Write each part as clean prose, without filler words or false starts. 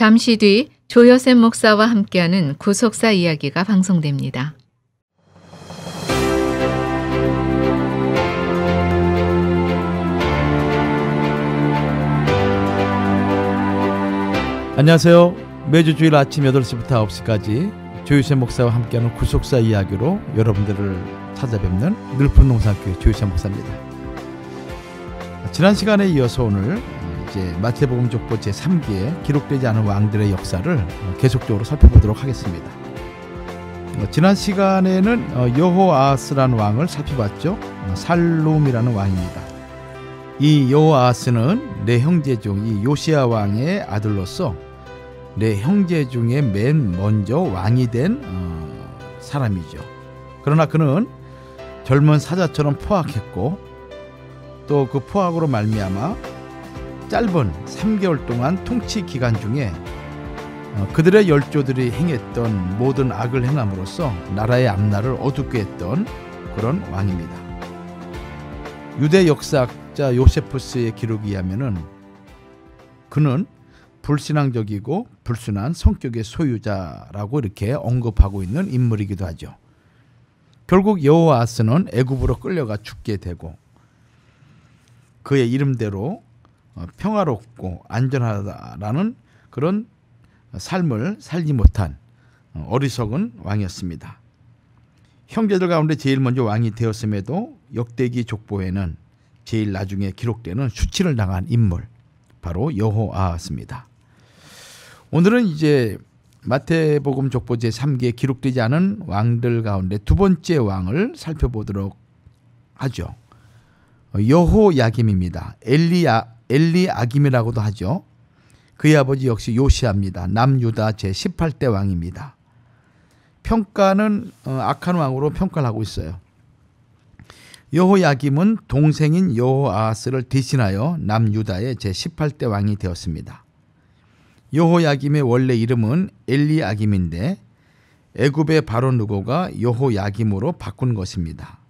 잠시 뒤 조여셉 목사와 함께하는 구속사 이야기가 방송됩니다. 안녕하세요. 매주 주일 아침 8시부터 9시까지 조여셉 목사와 함께하는 구속사 이야기로 여러분들을 찾아뵙는 늘품농산교회 조여셉 목사입니다. 지난 시간에 이어서 오늘 이제 마태복음 족보 제3기에 기록되지 않은 왕들의 역사를 계속적으로 살펴보도록 하겠습니다. 지난 시간에는 여호아하스라는 왕을 살펴봤죠. 살룸이라는 왕입니다. 이 여호아하스는 네 형제 중 이 요시야 왕의 아들로서 네 형제 중에 맨 먼저 왕이 된 사람이죠. 그러나 그는 젊은 사자처럼 포악했고 또 그 포악으로 말미암아 짧은 3개월 동안 통치 기간 중에 그들의 열조들이 행했던 모든 악을 행함으로써 나라의 앞날을 어둡게 했던 그런 왕입니다. 유대 역사학자 요세푸스의 기록에 의하면은 그는 불신앙적이고 불순한 성격의 소유자라고 이렇게 언급하고 있는 인물이기도 하죠. 결국 여호아하스는 애굽으로 끌려가 죽게 되고 그의 이름대로 평화롭고 안전하다라는 그런 삶을 살지 못한 어리석은 왕이었습니다. 형제들 가운데 제일 먼저 왕이 되었음에도 역대기 족보에는 제일 나중에 기록되는 수치를 당한 인물, 바로 여호아하스입니다. 오늘은 이제 마태복음 족보 제3기에 기록되지 않은 왕들 가운데 두 번째 왕을 살펴보도록 하죠. 여호야김입니다. 엘리아김이라고도 하죠. 그의 아버지 역시 요시아입니다. 남유다 제18대 왕입니다. 평가는 악한 왕으로 평가를 하고 있어요. 여호야김은 동생인 여호아하스를 대신하여 남유다의 제18대 왕이 되었습니다. 여호야김의 원래 이름은 엘리아김인데 애굽의 바로 누고가 여호야김으로 바꾼 것입니다.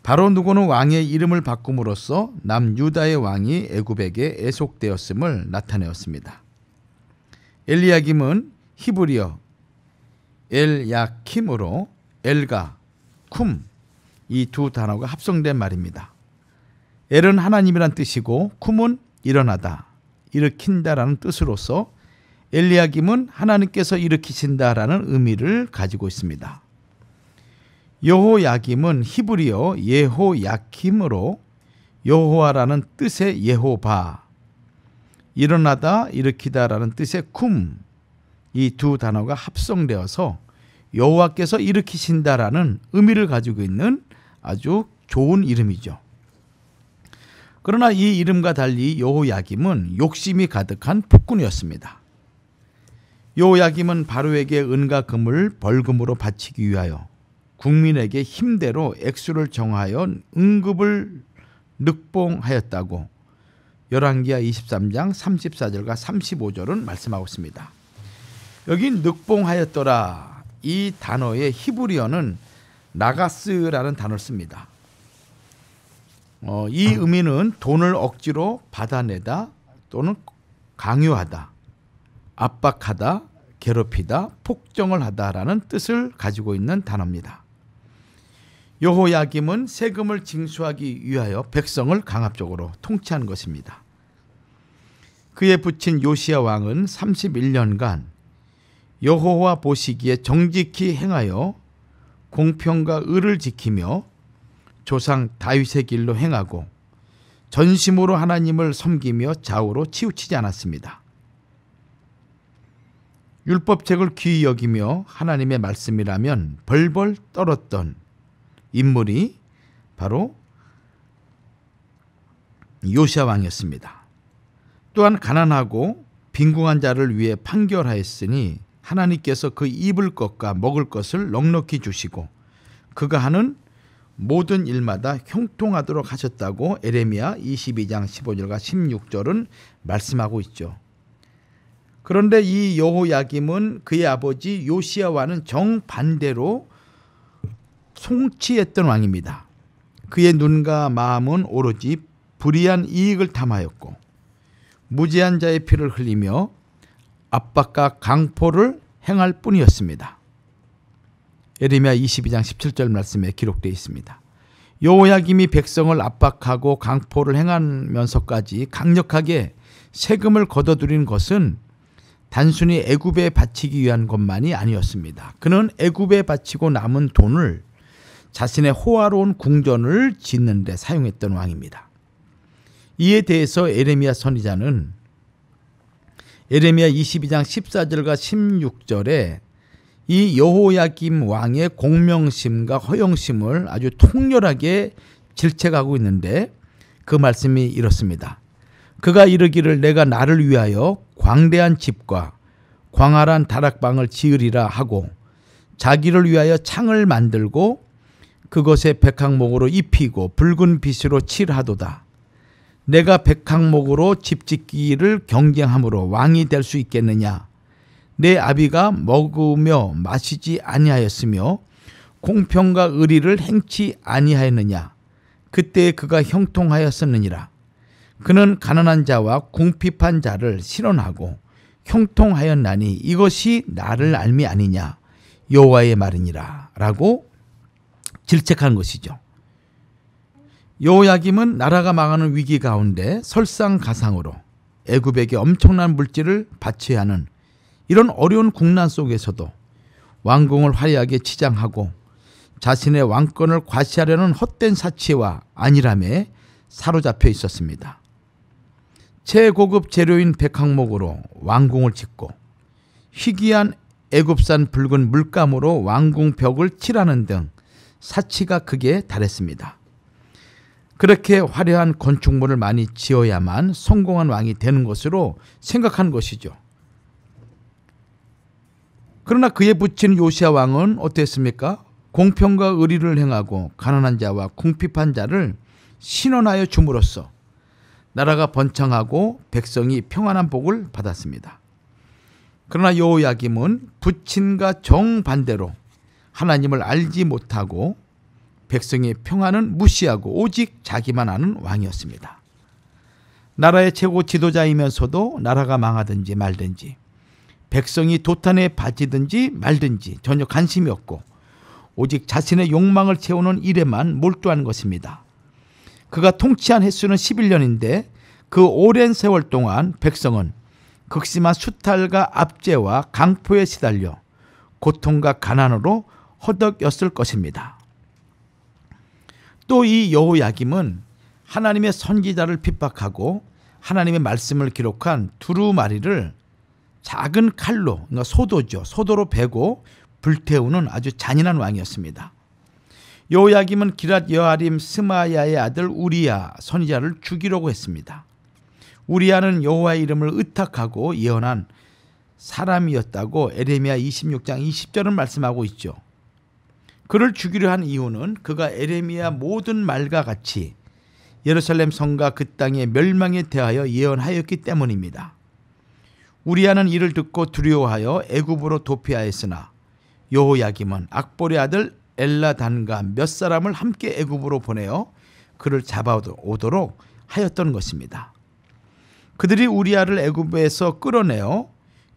바로 누고는 왕의 이름을 바꿈으로써 남유다의 왕이 애굽에게 애속되었음을 나타내었습니다. 엘리야김은 히브리어 엘야킴으로 엘과 쿰 이 두 단어가 합성된 말입니다. 엘은 하나님이란 뜻이고 쿰은 일어나다, 일으킨다라는 뜻으로서 엘리야김은 하나님께서 일으키신다라는 의미를 가지고 있습니다. 여호야김은 히브리어 예호야킴으로 여호와라는 뜻의 예호바, 일어나다, 일으키다라는 뜻의 쿰, 이 두 단어가 합성되어서 여호와께서 일으키신다라는 의미를 가지고 있는 아주 좋은 이름이죠. 그러나 이 이름과 달리 여호야김은 욕심이 가득한 폭군이었습니다. 여호야김은 바로에게 은과 금을 벌금으로 바치기 위하여 국민에게 힘대로 액수를 정하여 응급을 늑봉하였다고 열왕기하 23장 34절과 35절은 말씀하고 있습니다. 여기 늑봉하였더라, 이 단어의 히브리어는 나가스라는 단어를 씁니다. 이 의미는 돈을 억지로 받아내다 또는 강요하다, 압박하다, 괴롭히다, 폭정을 하다라는 뜻을 가지고 있는 단어입니다. 여호야김은 세금을 징수하기 위하여 백성을 강압적으로 통치한 것입니다. 그의 부친 요시야 왕은 31년간 여호와 보시기에 정직히 행하여 공평과 의를 지키며 조상 다윗의 길로 행하고 전심으로 하나님을 섬기며 좌우로 치우치지 않았습니다. 율법책을 귀히 여기며 하나님의 말씀이라면 벌벌 떨었던 인물이 바로 요시야 왕이었습니다. 또한 가난하고 빈궁한 자를 위해 판결하였으니 하나님께서 그 입을 것과 먹을 것을 넉넉히 주시고 그가 하는 모든 일마다 형통하도록 하셨다고 에레미야 22장 15절과 16절은 말씀하고 있죠. 그런데 이 여호야김은 그의 아버지 요시야와는 정반대로 통치했던 왕입니다. 그의 눈과 마음은 오로지 불의한 이익을 탐하였고 무죄한 자의 피를 흘리며 압박과 강포를 행할 뿐이었습니다. 예레미야 22장 17절 말씀에 기록되어 있습니다. 여호야김이 백성을 압박하고 강포를 행하면서까지 강력하게 세금을 걷어들인 것은 단순히 애굽에 바치기 위한 것만이 아니었습니다. 그는 애굽에 바치고 남은 돈을 자신의 호화로운 궁전을 짓는 데 사용했던 왕입니다. 이에 대해서 예레미야 선지자는 예레미야 22장 14절과 16절에 이 여호야김 왕의 공명심과 허영심을 아주 통렬하게 질책하고 있는데 그 말씀이 이렇습니다. 그가 이르기를 내가 나를 위하여 광대한 집과 광활한 다락방을 지으리라 하고 자기를 위하여 창을 만들고 그것에 백항목으로 입히고 붉은 빛으로 칠하도다. 내가 백항목으로 집 짓기를 경쟁함으로 왕이 될 수 있겠느냐? 내 아비가 먹으며 마시지 아니하였으며 공평과 의리를 행치 아니하였느냐? 그때 그가 형통하였었느니라. 그는 가난한 자와 궁핍한 자를 실현하고 형통하였나니 이것이 나를 알미 아니냐? 여호와의 말이니라 라고 질책하는 것이죠. 여호야김은 나라가 망하는 위기 가운데 설상가상으로 애굽에게 엄청난 물질을 바쳐야 하는 이런 어려운 국난 속에서도 왕궁을 화려하게 치장하고 자신의 왕권을 과시하려는 헛된 사치와 안일함에 사로잡혀 있었습니다. 최고급 재료인 백항목으로 왕궁을 짓고 희귀한 애굽산 붉은 물감으로 왕궁 벽을 칠하는 등 사치가 극에 달했습니다. 그렇게 화려한 건축물을 많이 지어야만 성공한 왕이 되는 것으로 생각한 것이죠. 그러나 그에 붙인 요시야 왕은 어땠습니까? 공평과 의리를 행하고 가난한 자와 궁핍한 자를 신원하여 줌으로써 나라가 번창하고 백성이 평안한 복을 받았습니다. 그러나 여호야김은 부친과 정반대로 하나님을 알지 못하고 백성의 평안은 무시하고 오직 자기만 아는 왕이었습니다. 나라의 최고 지도자이면서도 나라가 망하든지 말든지 백성이 도탄에 빠지든지 말든지 전혀 관심이 없고 오직 자신의 욕망을 채우는 일에만 몰두한 것입니다. 그가 통치한 횟수는 11년인데 그 오랜 세월 동안 백성은 극심한 수탈과 압제와 강포에 시달려 고통과 가난으로 허덕였을 것입니다. 또 이 여호야김은 하나님의 선지자를 핍박하고 하나님의 말씀을 기록한 두루마리를 작은 칼로, 그러니까 소도죠. 소도로 베고 불태우는 아주 잔인한 왕이었습니다. 여호야김은 기랏 여아림 스마야의 아들 우리야 선지자를 죽이려고 했습니다. 우리야는 여호와의 이름을 의탁하고 예언한 사람이었다고 예레미야 26장 20절은 말씀하고 있죠. 그를 죽이려 한 이유는 그가 예레미야 모든 말과 같이 예루살렘 성과 그 땅의 멸망에 대하여 예언하였기 때문입니다. 우리야는 이를 듣고 두려워하여 애굽으로 도피하였으나 여호야김은 악볼의 아들 엘라단과 몇 사람을 함께 애굽으로 보내어 그를 잡아오도록 하였던 것입니다. 그들이 우리야를 애굽에서 끌어내어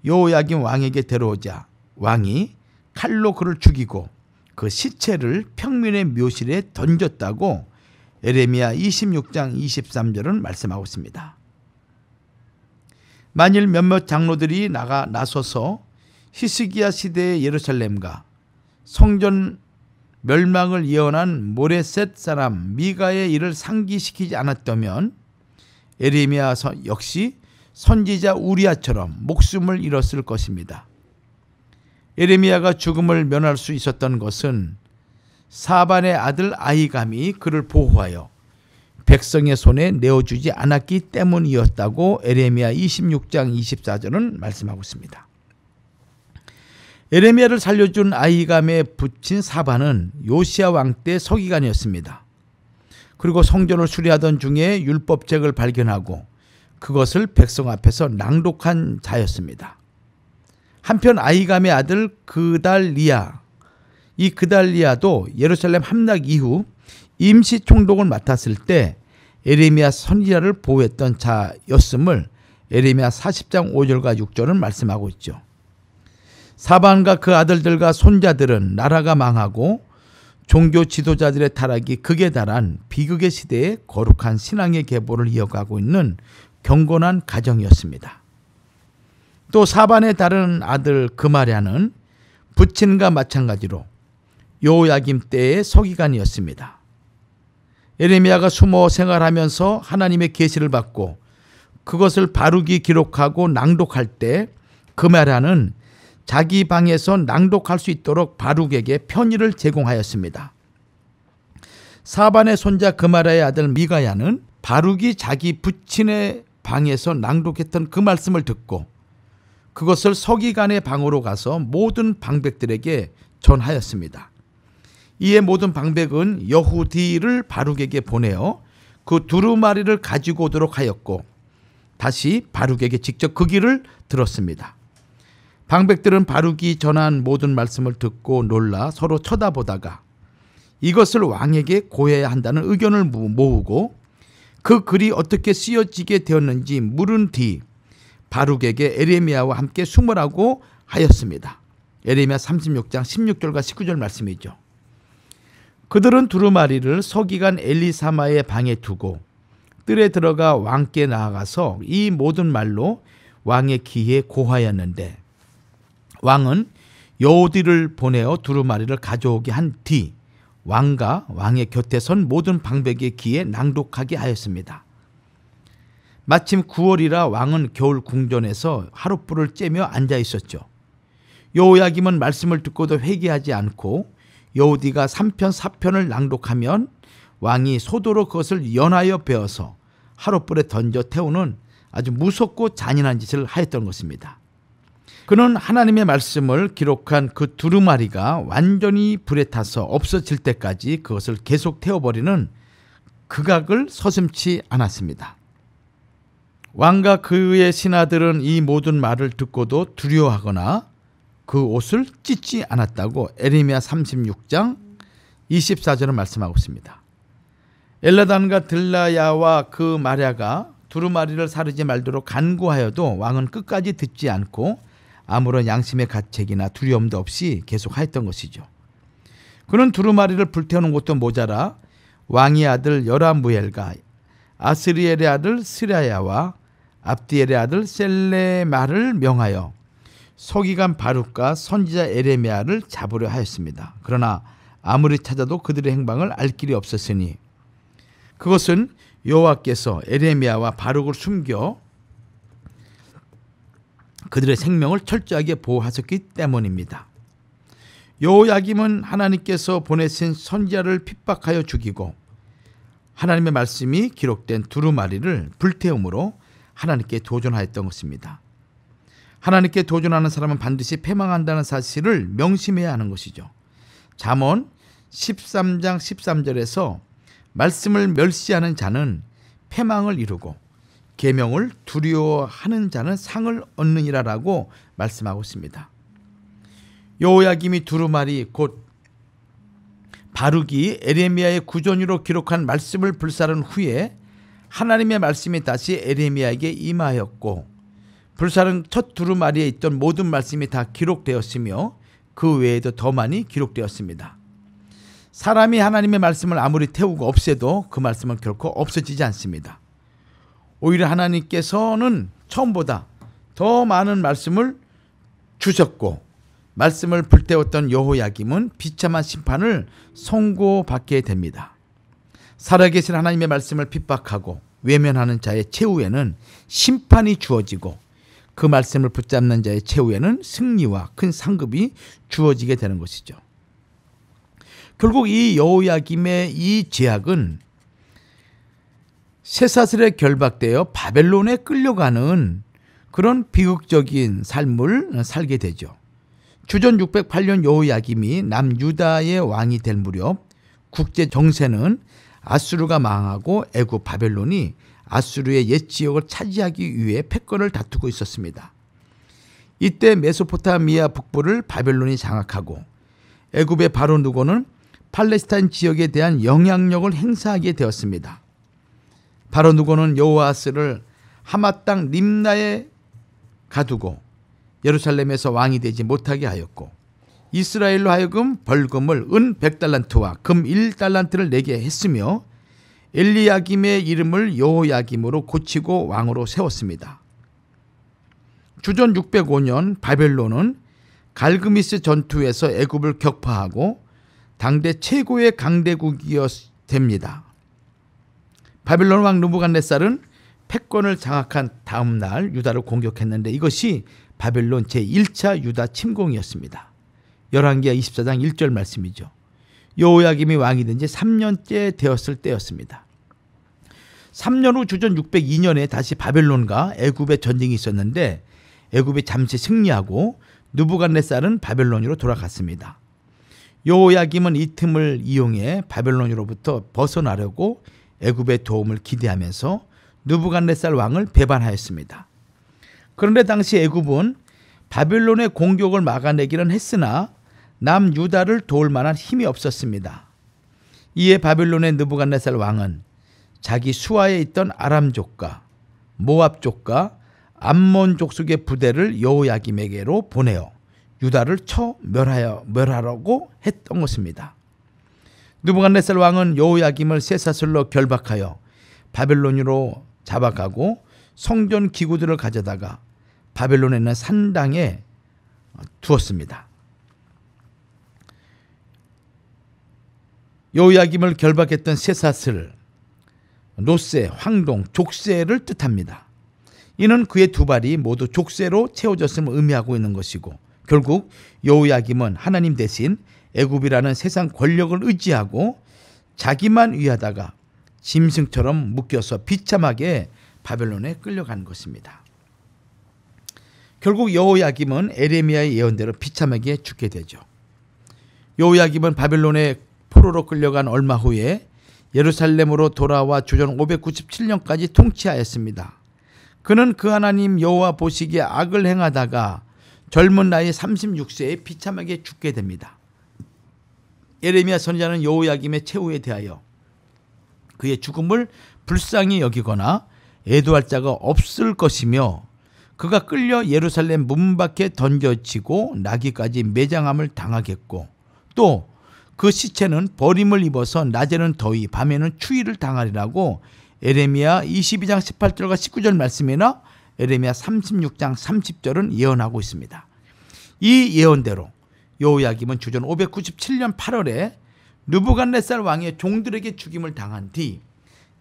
여호야김 왕에게 데려오자 왕이 칼로 그를 죽이고 그 시체를 평민의 묘실에 던졌다고 예레미야 26장 23절은 말씀하고 있습니다. 만일 몇몇 장로들이 나서서 히스기야 시대의 예루살렘과 성전 멸망을 예언한 모레셋 사람 미가의 일을 상기시키지 않았다면 예레미야 역시 선지자 우리야처럼 목숨을 잃었을 것입니다. 예레미야가 죽음을 면할 수 있었던 것은 사반의 아들 아히감이 그를 보호하여 백성의 손에 내어주지 않았기 때문이었다고 예레미야 26장 24절은 말씀하고 있습니다. 예레미야를 살려준 아히감의 부친 사반은 요시야 왕 때 서기관이었습니다. 그리고 성전을 수리하던 중에 율법책을 발견하고 그것을 백성 앞에서 낭독한 자였습니다. 한편 아히감의 아들 그달리야, 이 그달리야도 예루살렘 함락 이후 임시 총독을 맡았을 때 예레미야 선지자를 보호했던 자였음을 에레미야 40장 5절과 6절은 말씀하고 있죠. 사반과 그 아들들과 손자들은 나라가 망하고 종교 지도자들의 타락이 극에 달한 비극의 시대에 거룩한 신앙의 계보를 이어가고 있는 경건한 가정이었습니다. 또 사반의 다른 아들 그마랴는 부친과 마찬가지로 여호야김 때의 서기관이었습니다. 에레미야가 숨어 생활하면서 하나님의 계시를 받고 그것을 바룩이 기록하고 낭독할 때 그마랴는 자기 방에서 낭독할 수 있도록 바룩에게 편의를 제공하였습니다. 사반의 손자 그마랴의 아들 미가야는 바룩이 자기 부친의 방에서 낭독했던 그 말씀을 듣고 그것을 서기관의 방으로 가서 모든 방백들에게 전하였습니다. 이에 모든 방백은 여후디를 바룩에게 보내어 그 두루마리를 가지고 오도록 하였고 다시 바룩에게 직접 그 길을 들었습니다. 방백들은 바룩이 전한 모든 말씀을 듣고 놀라 서로 쳐다보다가 이것을 왕에게 고해야 한다는 의견을 모으고 그 글이 어떻게 쓰여지게 되었는지 물은 뒤 바룩에게 에레미야와 함께 수모라고 하였습니다. 에레미야 36장 16절과 19절 말씀이죠. 그들은 두루마리를 서기관 엘리사마의 방에 두고 뜰에 들어가 왕께 나아가서 이 모든 말로 왕의 귀에 고하였는데 왕은 여호디를 보내어 두루마리를 가져오게 한 뒤 왕과 왕의 곁에 선 모든 방백의 귀에 낭독하게 하였습니다. 마침 9월이라 왕은 겨울 궁전에서 하룻불을 쬐며 앉아 있었죠. 여호야김은 말씀을 듣고도 회개하지 않고 여호디가 3편 4편을 낭독하면 왕이 소도로 그것을 연하여 베어서 하룻불에 던져 태우는 아주 무섭고 잔인한 짓을 하였던 것입니다. 그는 하나님의 말씀을 기록한 그 두루마리가 완전히 불에 타서 없어질 때까지 그것을 계속 태워버리는 극악을 서슴지 않았습니다. 왕과 그의 신하들은 이 모든 말을 듣고도 두려워하거나 그 옷을 찢지 않았다고 에레미야 36장 24절은 말씀하고 있습니다. 엘라단과 들라야와 그 마랴가 두루마리를 사르지 말도록 간구하여도 왕은 끝까지 듣지 않고 아무런 양심의 가책이나 두려움도 없이 계속 하였던 것이죠. 그는 두루마리를 불태우는 것도 모자라 왕의 아들 여라무엘과 아스리엘의 아들 스라야와 압디엘의 아들 셀레마를 명하여 서기관 바룩과 선지자 에레미야를 잡으려 하였습니다. 그러나 아무리 찾아도 그들의 행방을 알 길이 없었으니 그것은 여호와께서 에레미야와 바룩을 숨겨 그들의 생명을 철저하게 보호하셨기 때문입니다. 여호야김은 하나님께서 보내신 선지자를 핍박하여 죽이고 하나님의 말씀이 기록된 두루마리를 불태움으로 하나님께 도전하였던 것입니다. 하나님께 도전하는 사람은 반드시 패망한다는 사실을 명심해야 하는 것이죠. 잠언 13장 13절에서 말씀을 멸시하는 자는 패망을 이루고 계명을 두려워하는 자는 상을 얻느니라라고 말씀하고 있습니다. 여호야김이 두루마리 곧 바룩이 에레미야의 구전으로 기록한 말씀을 불사른 후에 하나님의 말씀이 다시 에레미야에게 임하였고 불사른 첫 두루마리에 있던 모든 말씀이 다 기록되었으며 그 외에도 더 많이 기록되었습니다. 사람이 하나님의 말씀을 아무리 태우고 없애도 그 말씀은 결코 없어지지 않습니다. 오히려 하나님께서는 처음보다 더 많은 말씀을 주셨고 말씀을 불태웠던 여호야김은 비참한 심판을 선고받게 됩니다. 살아계신 하나님의 말씀을 핍박하고 외면하는 자의 최후에는 심판이 주어지고 그 말씀을 붙잡는 자의 최후에는 승리와 큰 상급이 주어지게 되는 것이죠. 결국 이 여호야김의 이 죄악은 쇠사슬에 결박되어 바벨론에 끌려가는 그런 비극적인 삶을 살게 되죠. 주전 608년 여호야김이 남유다의 왕이 될 무렵 국제 정세는 아수르가 망하고 애굽 바벨론이 아수르의 옛 지역을 차지하기 위해 패권을 다투고 있었습니다. 이때 메소포타미아 북부를 바벨론이 장악하고 애굽의 바로 누고는 팔레스타인 지역에 대한 영향력을 행사하게 되었습니다. 바로 누고는 여호아스를 하마 땅 림나에 가두고 예루살렘에서 왕이 되지 못하게 하였고 이스라엘로 하여금 벌금을 은 100달란트와 금 1달란트를 내게 했으며 엘리야김의 이름을 여호야김으로 고치고 왕으로 세웠습니다. 주전 605년 바벨론은 갈그미스 전투에서 애굽을 격파하고 당대 최고의 강대국이었답니다. 바벨론 왕 느부갓네살은 패권을 장악한 다음 날 유다를 공격했는데 이것이 바벨론 제1차 유다 침공이었습니다. 열왕기하 24장 1절 말씀이죠. 여호야김이 왕이 된 지 3년째 되었을 때였습니다. 3년 후 주전 602년에 다시 바벨론과 애굽의 전쟁이 있었는데 애굽이 잠시 승리하고 느부갓네살은 바벨론으로 돌아갔습니다. 여호야김은 이 틈을 이용해 바벨론으로부터 벗어나려고 애굽의 도움을 기대하면서 느부갓네살 왕을 배반하였습니다. 그런데 당시 애굽은 바벨론의 공격을 막아내기는 했으나 남유다를 도울 만한 힘이 없었습니다. 이에 바벨론의 느부갓네살 왕은 자기 수하에 있던 아람족과 모압족과 암몬 족속의 부대를 여호야김에게로 보내어 유다를 쳐 멸하라고 했던 것입니다. 느부갓네살 왕은 여호야김을 쇠사슬로 결박하여 바벨론으로 잡아가고 성전 기구들을 가져다가 바벨론에 있는 산당에 두었습니다. 여호야김을 결박했던 쇠사슬, 노쇠, 황동, 족쇄를 뜻합니다. 이는 그의 두 발이 모두 족쇄로 채워졌음을 의미하고 있는 것이고 결국 여호야김은 하나님 대신 애굽이라는 세상 권력을 의지하고 자기만 위하다가 짐승처럼 묶여서 비참하게 바벨론에 끌려간 것입니다. 결국 여호야김은 에레미야의 예언대로 비참하게 죽게 되죠. 여호야김은 바벨론에 포로로 끌려간 얼마 후에 예루살렘으로 돌아와 주전 597년까지 통치하였습니다. 그는 그 하나님 여호와 보시기에 악을 행하다가 젊은 나이 36세에 비참하게 죽게 됩니다. 예레미야 선지자는 여호야김의 최후에 대하여 그의 죽음을 불쌍히 여기거나 애도할 자가 없을 것이며 그가 끌려 예루살렘 문 밖에 던져지고 나귀까지 매장함을 당하겠고 또 그 시체는 버림을 입어서 낮에는 더위 밤에는 추위를 당하리라고 에레미야 22장 18절과 19절 말씀이나 에레미야 36장 30절은 예언하고 있습니다. 이 예언대로 여호야김은 주전 597년 8월에 느부갓네살 왕의 종들에게 죽임을 당한 뒤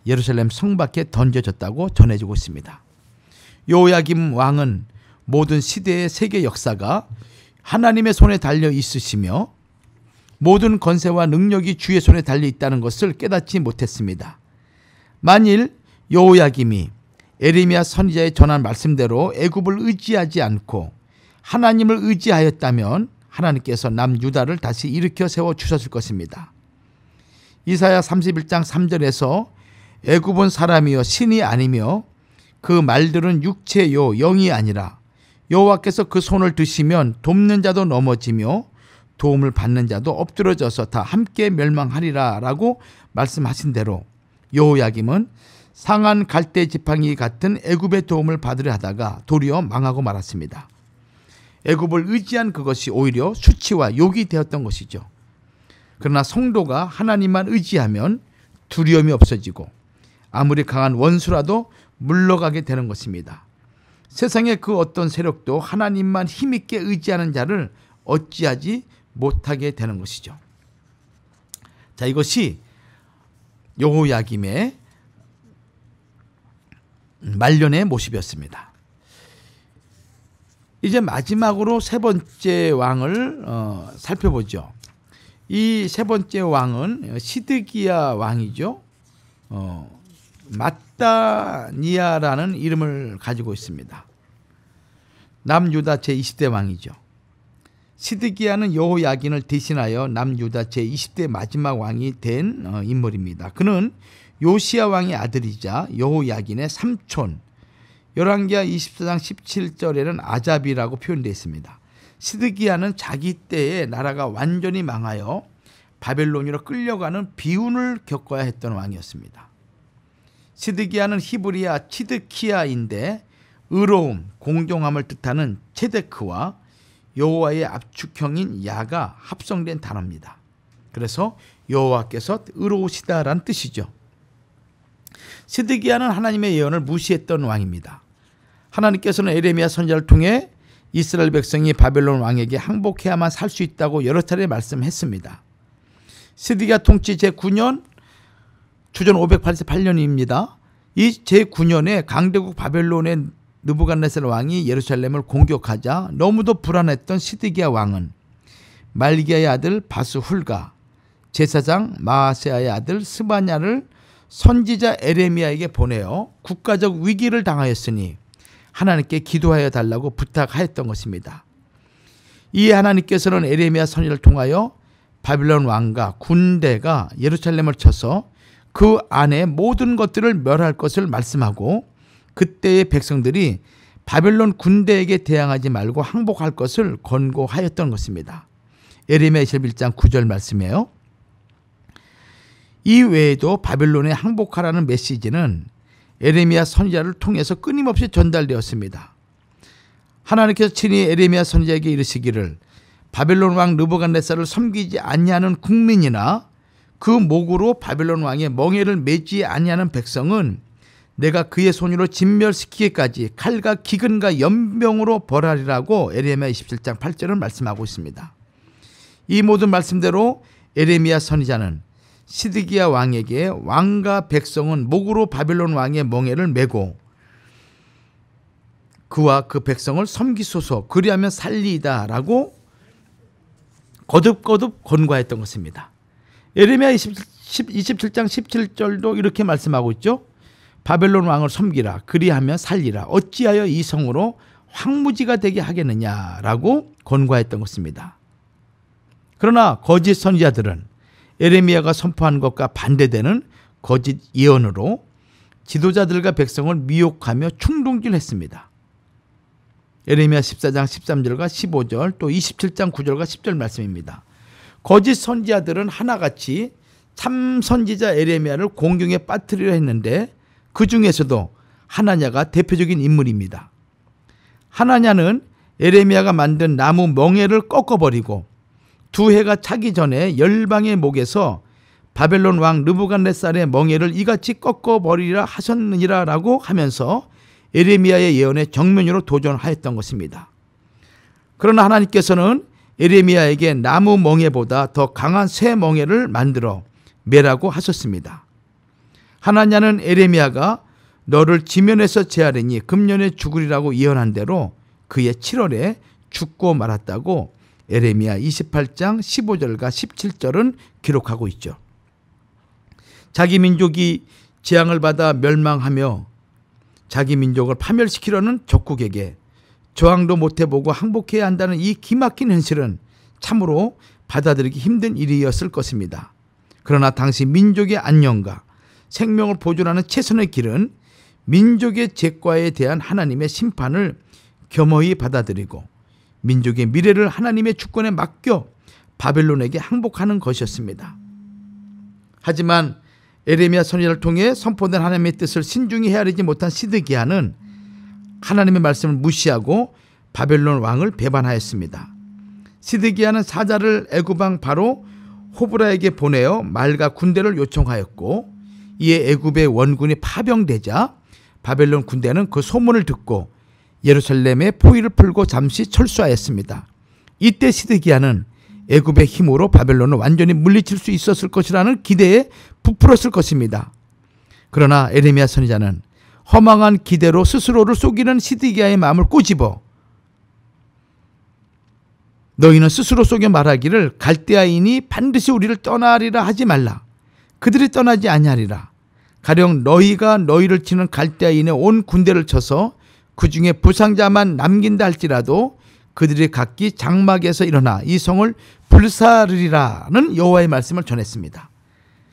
예루살렘 성 밖에 던져졌다고 전해지고 있습니다. 여호야김 왕은 모든 시대의 세계 역사가 하나님의 손에 달려 있으시며 모든 권세와 능력이 주의 손에 달려 있다는 것을 깨닫지 못했습니다. 만일 여호야김이 에레미야 선지자의 전한 말씀대로 애굽을 의지하지 않고 하나님을 의지하였다면 하나님께서 남유다를 다시 일으켜 세워 주셨을 것입니다. 이사야 31장 3절에서 애굽은 사람이요 신이 아니며 그 말들은 육체요 영이 아니라 여호와께서 그 손을 드시면 돕는 자도 넘어지며 도움을 받는 자도 엎드러져서 다 함께 멸망하리라 라고 말씀하신 대로 여호야김은 상한 갈대 지팡이 같은 애굽의 도움을 받으려 하다가 도리어 망하고 말았습니다. 애굽을 의지한 그것이 오히려 수치와 욕이 되었던 것이죠. 그러나 성도가 하나님만 의지하면 두려움이 없어지고 아무리 강한 원수라도 물러가게 되는 것입니다. 세상의 그 어떤 세력도 하나님만 힘있게 의지하는 자를 어찌하지 못하게 되는 것이죠. 자, 이것이 여호야김의 말년의 모습이었습니다. 이제 마지막으로 세 번째 왕을 살펴보죠. 이 세 번째 왕은 시드기야 왕이죠. 마따니아라는 이름을 가지고 있습니다. 남유다 제20대 왕이죠. 시드기야는 여호야긴을 대신하여 남유다 제20대 마지막 왕이 된 인물입니다. 그는 요시야 왕의 아들이자 여호야긴의 삼촌, 열왕기하 24장 17절에는 아잡이라고 표현되어 있습니다. 시드기야는 자기 때에 나라가 완전히 망하여 바벨론으로 끌려가는 비운을 겪어야 했던 왕이었습니다. 시드기야는 히브리어 치드키야인데 의로움, 공정함을 뜻하는 체데크와 여호와의 압축형인 야가 합성된 단어입니다. 그래서 여호와께서 의로우시다라는 뜻이죠. 시드기야는 하나님의 예언을 무시했던 왕입니다. 하나님께서는 에레미야 선지자를 통해 이스라엘 백성이 바벨론 왕에게 항복해야만 살 수 있다고 여러 차례 말씀했습니다. 시드기야 통치 제9년 주전 588년입니다. 이 제9년에 강대국 바벨론의 느부갓네살 왕이 예루살렘을 공격하자 너무도 불안했던 시드기야 왕은 말기야의 아들 바스훌가, 제사장 마아세야의 아들 스바냐를 선지자 에레미야에게 보내어 국가적 위기를 당하였으니 하나님께 기도하여 달라고 부탁하였던 것입니다. 이에 하나님께서는 에레미야 선지자를 통하여 바벨론 왕과 군대가 예루살렘을 쳐서 그 안에 모든 것들을 멸할 것을 말씀하고 그때의 백성들이 바벨론 군대에게 대항하지 말고 항복할 것을 권고하였던 것입니다. 에레미야 21장 9절 말씀이에요. 이 외에도 바벨론에 항복하라는 메시지는 에레미야 선지자를 통해서 끊임없이 전달되었습니다. 하나님께서 친히 에레미야 선지자에게 이르시기를 바벨론 왕 느부갓네살을 섬기지 아니하는 국민이나 그 목으로 바벨론 왕의 멍에를 매지 아니하는 백성은 내가 그의 손으로 진멸시키기까지 칼과 기근과 연병으로 벌하리라고 에레미야 27장 8절을 말씀하고 있습니다. 이 모든 말씀대로 에레미야 선지자는 시드기야 왕에게 왕과 백성은 목으로 바벨론 왕의 멍에를 메고 그와 그 백성을 섬기소서 그리하면 살리이다 라고 거듭거듭 권고했던 것입니다. 에레미야 27장 17절도 이렇게 말씀하고 있죠. 바벨론 왕을 섬기라 그리하면 살리라 어찌하여 이 성으로 황무지가 되게 하겠느냐라고 권고했던 것입니다. 그러나 거짓 선지자들은 에레미야가 선포한 것과 반대되는 거짓 예언으로 지도자들과 백성을 미혹하며 충동질했습니다. 에레미야 14장 13절과 15절 또 27장 9절과 10절 말씀입니다. 거짓 선지자들은 하나같이 참 선지자 에레미야를 공경에 빠뜨리려 했는데 그 중에서도 하나냐가 대표적인 인물입니다. 하나냐는 에레미야가 만든 나무 멍에를 꺾어버리고 두 해가 차기 전에 열방의 목에서 바벨론 왕 느부갓네살의 멍에를 이같이 꺾어버리라 하셨느니라 라고 하면서 에레미야의 예언에 정면으로 도전하였던 것입니다. 그러나 하나님께서는 에레미야에게 나무 멍에보다 더 강한 새 멍에를 만들어 매라고 하셨습니다. 하나냐는 에레미야가 너를 지면에서 제하리니 금년에 죽으리라고 예언한 대로 그의 7월에 죽고 말았다고 에레미야 28장 15절과 17절은 기록하고 있죠. 자기 민족이 재앙을 받아 멸망하며 자기 민족을 파멸시키려는 적국에게 저항도 못해보고 항복해야 한다는 이 기막힌 현실은 참으로 받아들이기 힘든 일이었을 것입니다. 그러나 당시 민족의 안녕과 생명을 보존하는 최선의 길은 민족의 죄과에 대한 하나님의 심판을 겸허히 받아들이고 민족의 미래를 하나님의 주권에 맡겨 바벨론에게 항복하는 것이었습니다. 하지만 에레미야 선지자를 통해 선포된 하나님의 뜻을 신중히 헤아리지 못한 시드기야는 하나님의 말씀을 무시하고 바벨론 왕을 배반하였습니다. 시드기야는 사자를 애굽 왕 바로 호브라에게 보내어 말과 군대를 요청하였고 이에 애굽의 원군이 파병되자 바벨론 군대는 그 소문을 듣고 예루살렘에 포위를 풀고 잠시 철수하였습니다. 이때 시드기야는 애굽의 힘으로 바벨론을 완전히 물리칠 수 있었을 것이라는 기대에 부풀었을 것입니다. 그러나 에레미야 선지자는 허망한 기대로 스스로를 속이는 시드기야의 마음을 꼬집어 너희는 스스로 속여 말하기를 갈대아인이 반드시 우리를 떠나리라 하지 말라. 그들이 떠나지 아니하리라. 가령 너희가 너희를 치는 갈대아인의 온 군대를 쳐서 그 중에 부상자만 남긴다 할지라도 그들이 각기 장막에서 일어나 이 성을 불사르리라는 여호와의 말씀을 전했습니다.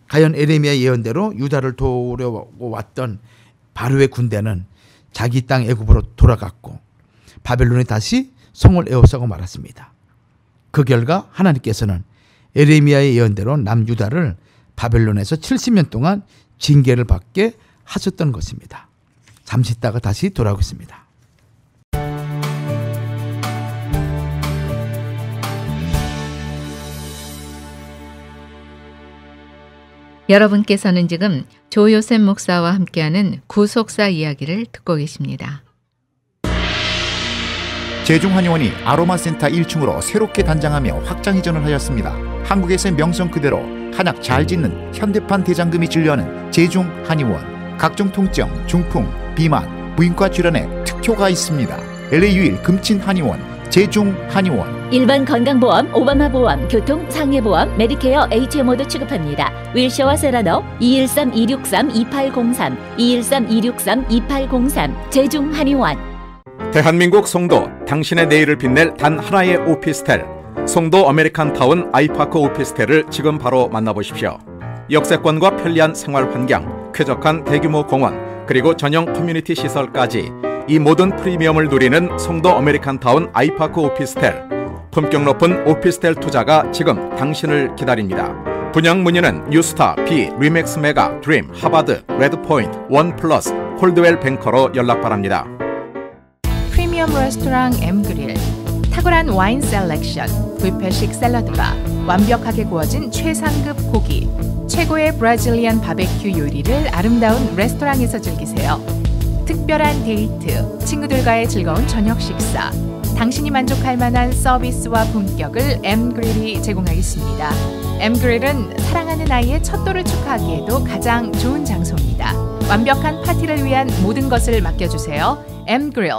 과연 에레미야의 예언대로 유다를 도려왔던 바로의 군대는 자기 땅 애굽으로 돌아갔고 바벨론이 다시 성을 에워싸고 말았습니다. 그 결과 하나님께서는 에레미야의 예언대로 남유다를 바벨론에서 70년 동안 징계를 받게 하셨던 것입니다. 잠시 있다가 다시 돌아오겠습니다. 여러분께서는 지금 조요셉 목사와 함께하는 구속사 이야기를 듣고 계십니다. 제중한의원이 아로마센터 1층으로 새롭게 단장하며 확장 이전을 하였습니다. 한국에서의 명성 그대로 한약 잘 짓는 현대판 대장금이 진료하는 제중한의원. 각종 통증, 중풍, 비만, 무인과 질환에 특효가 있습니다. LA 유일 금친한의원 제중한의원. 일반 건강보험, 오바마 보험, 교통, 상해보험, 메디케어, HMO도 취급합니다. 윌셔와 세라노 213-263-2803 213-263-2803 제중한의원. 대한민국 송도, 당신의 내일을 빛낼 단 하나의 오피스텔, 송도 아메리칸타운 아이파크 오피스텔을 지금 바로 만나보십시오. 역세권과 편리한 생활 환경, 쾌적한 대규모 공원, 그리고 전용 커뮤니티 시설까지 이 모든 프리미엄을 누리는 송도 아메리칸타운 아이파크 오피스텔. 품격 높은 오피스텔 투자가 지금 당신을 기다립니다. 분양 문의는 뉴스타, B, 리맥스 메가, 드림, 하바드, 레드포인트, 원플러스, 홀드웰 뱅커로 연락 바랍니다. 프리미엄 레스토랑 엠그릴, 탁월한 와인 셀렉션, 뷔페식 샐러드바, 완벽하게 구워진 최상급 고기, 최고의 브라질리안 바베큐 요리를 아름다운 레스토랑에서 즐기세요. 특별한 데이트, 친구들과의 즐거운 저녁 식사, 당신이 만족할 만한 서비스와 품격을 엠그릴이 제공하겠습니다. 엠그릴은 사랑하는 아이의 첫돌을 축하하기에도 가장 좋은 장소입니다. 완벽한 파티를 위한 모든 것을 맡겨주세요. 엠그릴.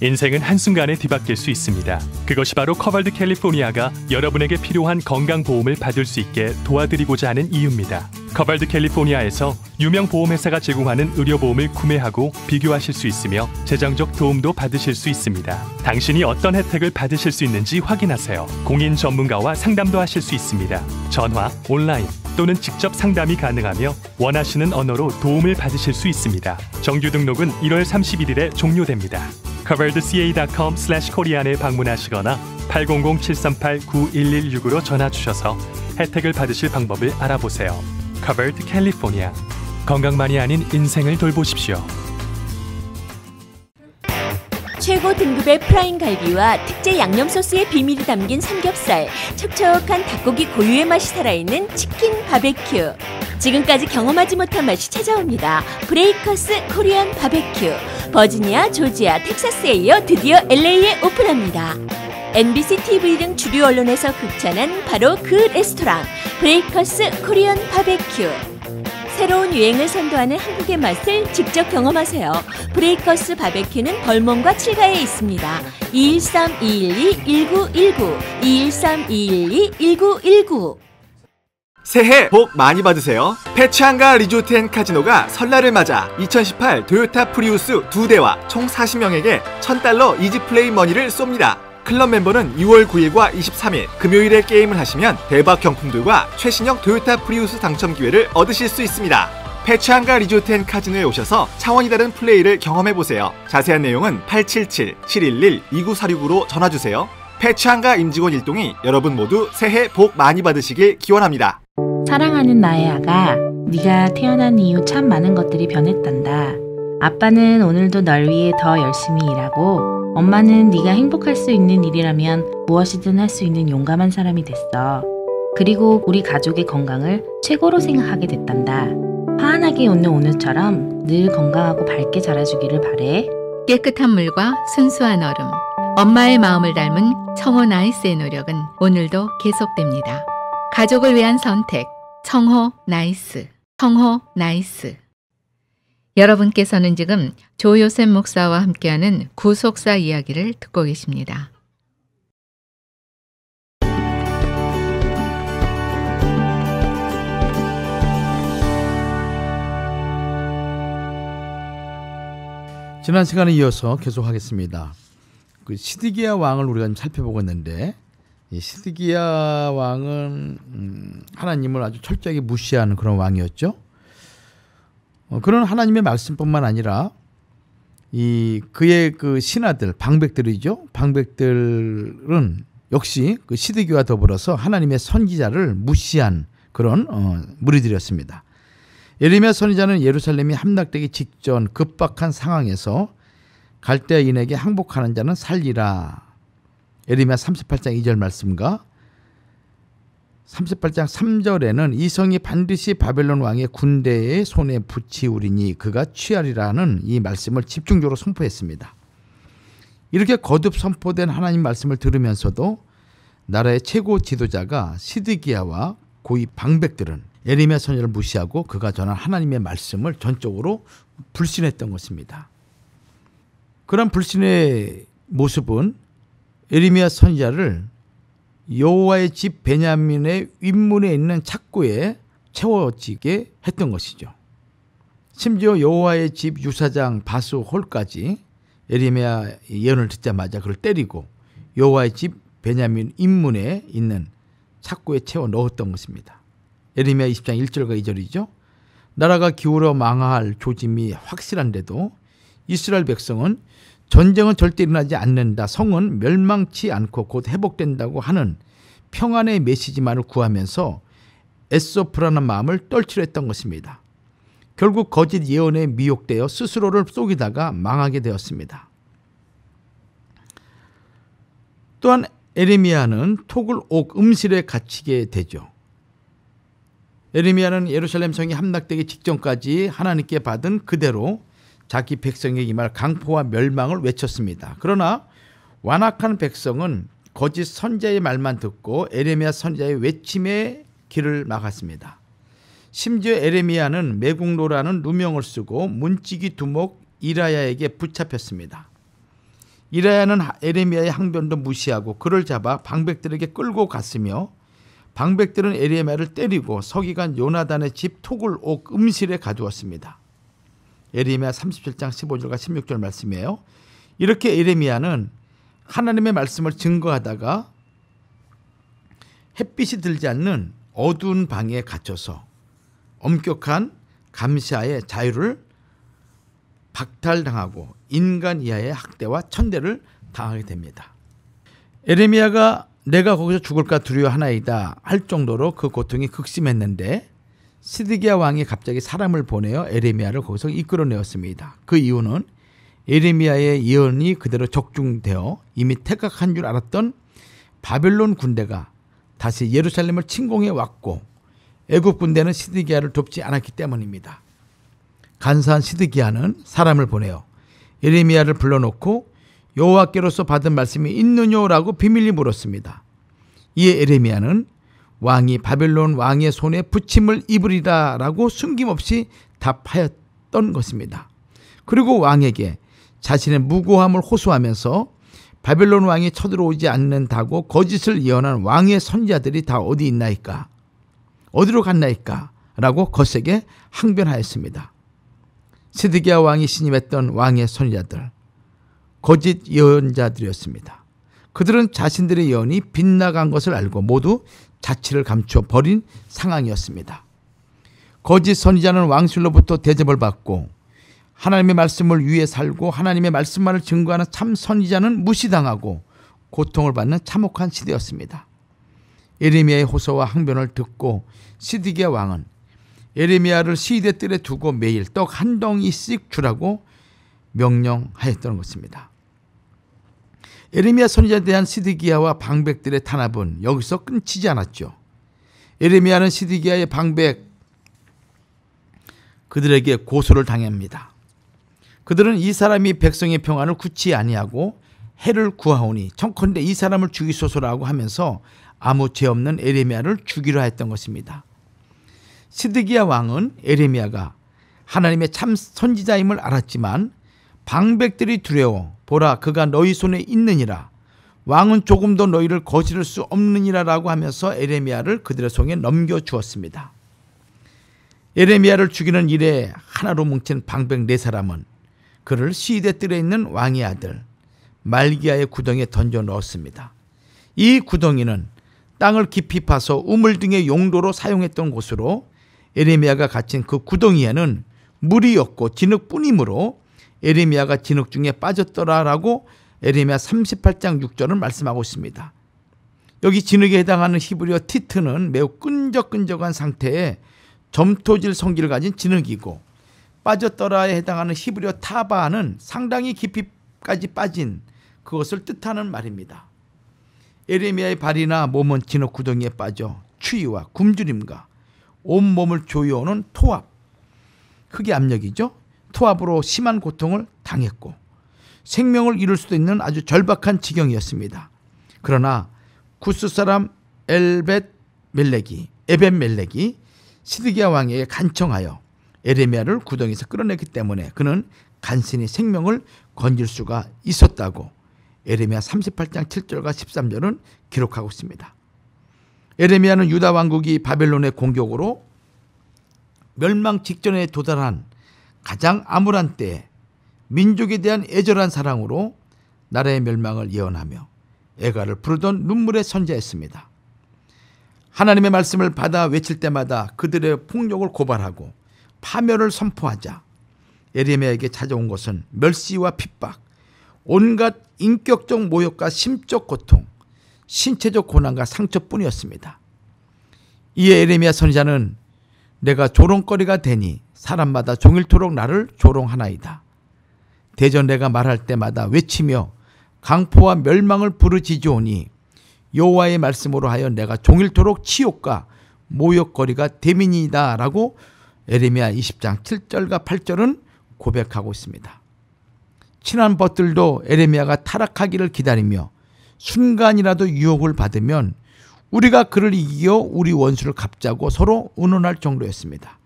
인생은 한순간에 뒤바뀔 수 있습니다. 그것이 바로 커벌드 캘리포니아가 여러분에게 필요한 건강보험을 받을 수 있게 도와드리고자 하는 이유입니다. 커벌드 캘리포니아에서 유명 보험회사가 제공하는 의료보험을 구매하고 비교하실 수 있으며 재정적 도움도 받으실 수 있습니다. 당신이 어떤 혜택을 받으실 수 있는지 확인하세요. 공인 전문가와 상담도 하실 수 있습니다. 전화, 온라인 또는 직접 상담이 가능하며 원하시는 언어로 도움을 받으실 수 있습니다. 정규 등록은 1월 31일에 종료됩니다. coveredca.com/korean에 방문하시거나 800-738-9116으로 전화 주셔서 혜택을 받으실 방법을 알아보세요. Covered California. 건강만이 아닌 인생을 돌보십시오. 최고 등급의 프라임 갈비와 특제 양념 소스의 비밀이 담긴 삼겹살, 촉촉한 닭고기 고유의 맛이 살아있는 치킨 바베큐. 지금까지 경험하지 못한 맛이 찾아옵니다. 브레이커스 코리안 바베큐. 버지니아, 조지아, 텍사스에 이어 드디어 LA에 오픈합니다. NBC TV 등 주류 언론에서 극찬한 바로 그 레스토랑 브레이커스 코리안 바베큐. 새로운 유행을 선도하는 한국의 맛을 직접 경험하세요. 브레이커스 바베큐는 벌몬과 칠가에 있습니다. 213-212-1919 213-212-1919. 새해 복 많이 받으세요. 페치안가 리조트 앤 카지노가 설날을 맞아 2018 토요타 프리우스 2대와 총 40명에게 $1,000 이지플레이 머니를 쏩니다. 클럽 멤버는 6월 9일과 23일 금요일에 게임을 하시면 대박 경품들과 최신형 토요타 프리우스 당첨 기회를 얻으실 수 있습니다. 페치안가 리조트 앤 카지노에 오셔서 차원이 다른 플레이를 경험해보세요. 자세한 내용은 877-711-2946으로 전화주세요. 페치안가 임직원 일동이 여러분 모두 새해 복 많이 받으시길 기원합니다. 사랑하는 나의 아가, 네가 태어난 이후 참 많은 것들이 변했단다. 아빠는 오늘도 널 위해 더 열심히 일하고, 엄마는 네가 행복할 수 있는 일이라면 무엇이든 할 수 있는 용감한 사람이 됐어. 그리고 우리 가족의 건강을 최고로 생각하게 됐단다. 환하게 웃는 오늘처럼 늘 건강하고 밝게 자라주기를 바래. 깨끗한 물과 순수한 얼음, 엄마의 마음을 닮은 청호 나이스의 노력은 오늘도 계속됩니다. 가족을 위한 선택, 청호 나이스, 청호 나이스. 여러분께서는 지금 조요셉 목사와 함께하는 구속사 이야기를 듣고 계십니다. 지난 시간에 이어서 계속하겠습니다. 그 시드기야 왕을 우리가 좀 살펴보고 있는데, 이 시드기야 왕은 하나님을 아주 철저하게 무시하는 그런 왕이었죠. 그런 하나님의 말씀뿐만 아니라 이 그의 그 신하들, 방백들이죠. 방백들은 역시 그 시드기와 더불어서 하나님의 선지자를 무시한 그런 무리들이었습니다. 예레미야 선지자는 예루살렘이 함락되기 직전 급박한 상황에서 갈대아인에게 항복하는 자는 살리라. 예레미야 38장 2절 말씀과 38장 3절에는 이 성이 반드시 바벨론 왕의 군대의 손에 붙이우리니 그가 취하리라는 이 말씀을 집중적으로 선포했습니다. 이렇게 거듭 선포된 하나님 말씀을 들으면서도 나라의 최고 지도자가 시드기야와 고위 방백들은 예레미야 선지자를 무시하고 그가 전한 하나님의 말씀을 전적으로 불신했던 것입니다. 그런 불신의 모습은 예레미야 선지자를 여호와의 집 베냐민의 윗문에 있는 착고에 채워지게 했던 것이죠. 심지어 여호와의 집 유사장 바스홀까지 예레미야 예언을 듣자마자 그를 때리고 여호와의 집 베냐민 윗문에 있는 착고에 채워 넣었던 것입니다. 예레미야 20장 1절과 2절이죠. 나라가 기울어 망할 조짐이 확실한데도 이스라엘 백성은 전쟁은 절대 일어나지 않는다, 성은 멸망치 않고 곧 회복된다고 하는 평안의 메시지만을 구하면서 애써 불안한 마음을 떨치려했던 것입니다. 결국 거짓 예언에 미혹되어 스스로를 속이다가 망하게 되었습니다. 또한 예레미야는 톡을 옥 음실에 갇히게 되죠. 예레미야는 예루살렘 성이 함락되기 직전까지 하나님께 받은 그대로 자기 백성에게 임할 강포와 멸망을 외쳤습니다. 그러나 완악한 백성은 거짓 선지자의 말만 듣고 예레미야 선지자의 외침에 길을 막았습니다. 심지어 예레미야는 매국노라는 누명을 쓰고 문지기 두목 이라야에게 붙잡혔습니다. 이라야는 예레미야의 항변도 무시하고 그를 잡아 방백들에게 끌고 갔으며 방백들은 예레미야를 때리고 서기관 요나단의 집 톡을 옥 음실에 가두었습니다. 예레미야 37장 15절과 16절 말씀이에요. 이렇게 예레미야는 하나님의 말씀을 증거하다가 햇빛이 들지 않는 어두운 방에 갇혀서 엄격한 감시하에 자유를 박탈당하고 인간 이하의 학대와 천대를 당하게 됩니다. 예레미야가 내가 거기서 죽을까 두려워하나이다 할 정도로 그 고통이 극심했는데 시드기야 왕이 갑자기 사람을 보내어 예레미야를 거기서 이끌어내었습니다. 그 이유는 예레미야의 예언이 그대로 적중되어 이미 퇴각한 줄 알았던 바벨론 군대가 다시 예루살렘을 침공해 왔고 애굽 군대는 시드기야를 돕지 않았기 때문입니다. 간사한 시드기야는 사람을 보내어 예레미야를 불러놓고 여호와께로서 받은 말씀이 있느냐라고 비밀리 물었습니다. 이에 예레미야는 왕이 바벨론 왕의 손에 붙임을 입으리라 라고 숨김없이 답하였던 것입니다. 그리고 왕에게 자신의 무고함을 호소하면서 바벨론 왕이 쳐들어오지 않는다고 거짓을 예언한 왕의 선지자들이 다 어디 있나이까? 어디로 갔나이까? 라고 거세게 항변하였습니다. 시드기야 왕이 신임했던 왕의 선지자들, 거짓 예언자들이었습니다. 그들은 자신들의 예언이 빗나간 것을 알고 모두 자취를 감추어 버린 상황이었습니다. 거짓 선지자는 왕실로부터 대접을 받고 하나님의 말씀을 위해 살고 하나님의 말씀만을 증거하는 참 선지자는 무시당하고 고통을 받는 참혹한 시대였습니다. 예레미야의 호소와 항변을 듣고 시드기야 왕은 예레미야를 시대 뜰에 두고 매일 떡 한 덩이씩 주라고 명령하였던 것입니다. 예레미야 선지자에 대한 시드기야와 방백들의 탄압은 여기서 끊이지 않았죠. 예레미야는 시드기야의 방백 그들에게 고소를 당합니다. 그들은 이 사람이 백성의 평안을 굳이 아니하고 해를 구하오니 청컨대 이 사람을 죽이소서라고 하면서 아무 죄 없는 예레미야를 죽이려 했던 것입니다. 시드기야 왕은 예레미야가 하나님의 참 선지자임을 알았지만 방백들이 두려워 보라 그가 너희 손에 있느니라 왕은 조금도 너희를 거스를 수 없느니라 라고 하면서 예레미야를 그들의 손에 넘겨주었습니다. 예레미야를 죽이는 일에 하나로 뭉친 방백 4사람은 그를 시대 뜰에 있는 왕의 아들 말기야의 구덩이에 던져 넣었습니다. 이 구덩이는 땅을 깊이 파서 우물 등의 용도로 사용했던 곳으로 예레미야가 갇힌 그 구덩이에는 물이 없고 진흙뿐이므로 예레미야가 진흙 중에 빠졌더라라고 예레미야 38장 6절은 말씀하고 있습니다. 여기 진흙에 해당하는 히브리어 티트는 매우 끈적끈적한 상태에 점토질 성기를 가진 진흙이고 빠졌더라에 해당하는 히브리어 타바는 상당히 깊이까지 빠진 그것을 뜻하는 말입니다. 에레미야의 발이나 몸은 진흙 구덩이에 빠져 추위와 굶주림과 온몸을 조여오는 토압, 흑의 압력이죠. 토압으로 심한 고통을 당했고 생명을 잃을 수도 있는 아주 절박한 지경이었습니다. 그러나 구스 사람 에벳멜렉이 시드기야 왕에게 간청하여 에레미야를 구덩이에서 끌어냈기 때문에 그는 간신히 생명을 건질 수가 있었다고 에레미야 38장 7절과 13절은 기록하고 있습니다. 에레미야는 유다 왕국이 바벨론의 공격으로 멸망 직전에 도달한 가장 암울한 때에 민족에 대한 애절한 사랑으로 나라의 멸망을 예언하며 애가를 부르던 눈물의 선자였습니다. 하나님의 말씀을 받아 외칠 때마다 그들의 폭력을 고발하고 파멸을 선포하자 에레미야에게 찾아온 것은 멸시와 핍박, 온갖 인격적 모욕과 심적 고통, 신체적 고난과 상처뿐이었습니다. 이에 에레미야 선지자는 내가 조롱거리가 되니 사람마다 종일토록 나를 조롱하나이다. 대전 내가 말할 때마다 외치며 강포와 멸망을 부르짖으오니 여호와의 말씀으로 하여 내가 종일토록 치욕과 모욕거리가 됨이니이다 라고 에레미야 20장 7절과 8절은 고백하고 있습니다. 친한 벗들도 에레미야가 타락하기를 기다리며 순간이라도 유혹을 받으면 우리가 그를 이겨 우리 원수를 갚자고 서로 의논할 정도였습니다.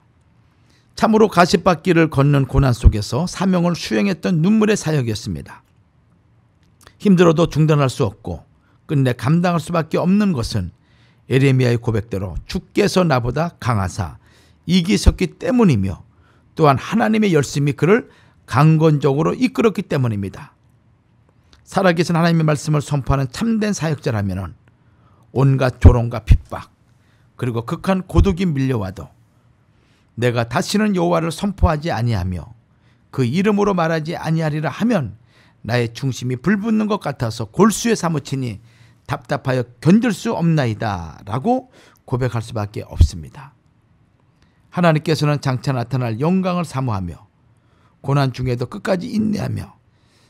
참으로 가시밭길을 걷는 고난 속에서 사명을 수행했던 눈물의 사역이었습니다. 힘들어도 중단할 수 없고 끝내 감당할 수밖에 없는 것은 에레미야의 고백대로 주께서 나보다 강하사 이기셨기 때문이며 또한 하나님의 열심이 그를 강건적으로 이끌었기 때문입니다. 살아계신 하나님의 말씀을 선포하는 참된 사역자라면 온갖 조롱과 핍박 그리고 극한 고독이 밀려와도 내가 다시는 여호와를 선포하지 아니하며 그 이름으로 말하지 아니하리라 하면 나의 중심이 불붙는 것 같아서 골수에 사무치니 답답하여 견딜 수 없나이다 라고 고백할 수밖에 없습니다. 하나님께서는 장차 나타날 영광을 사모하며 고난 중에도 끝까지 인내하며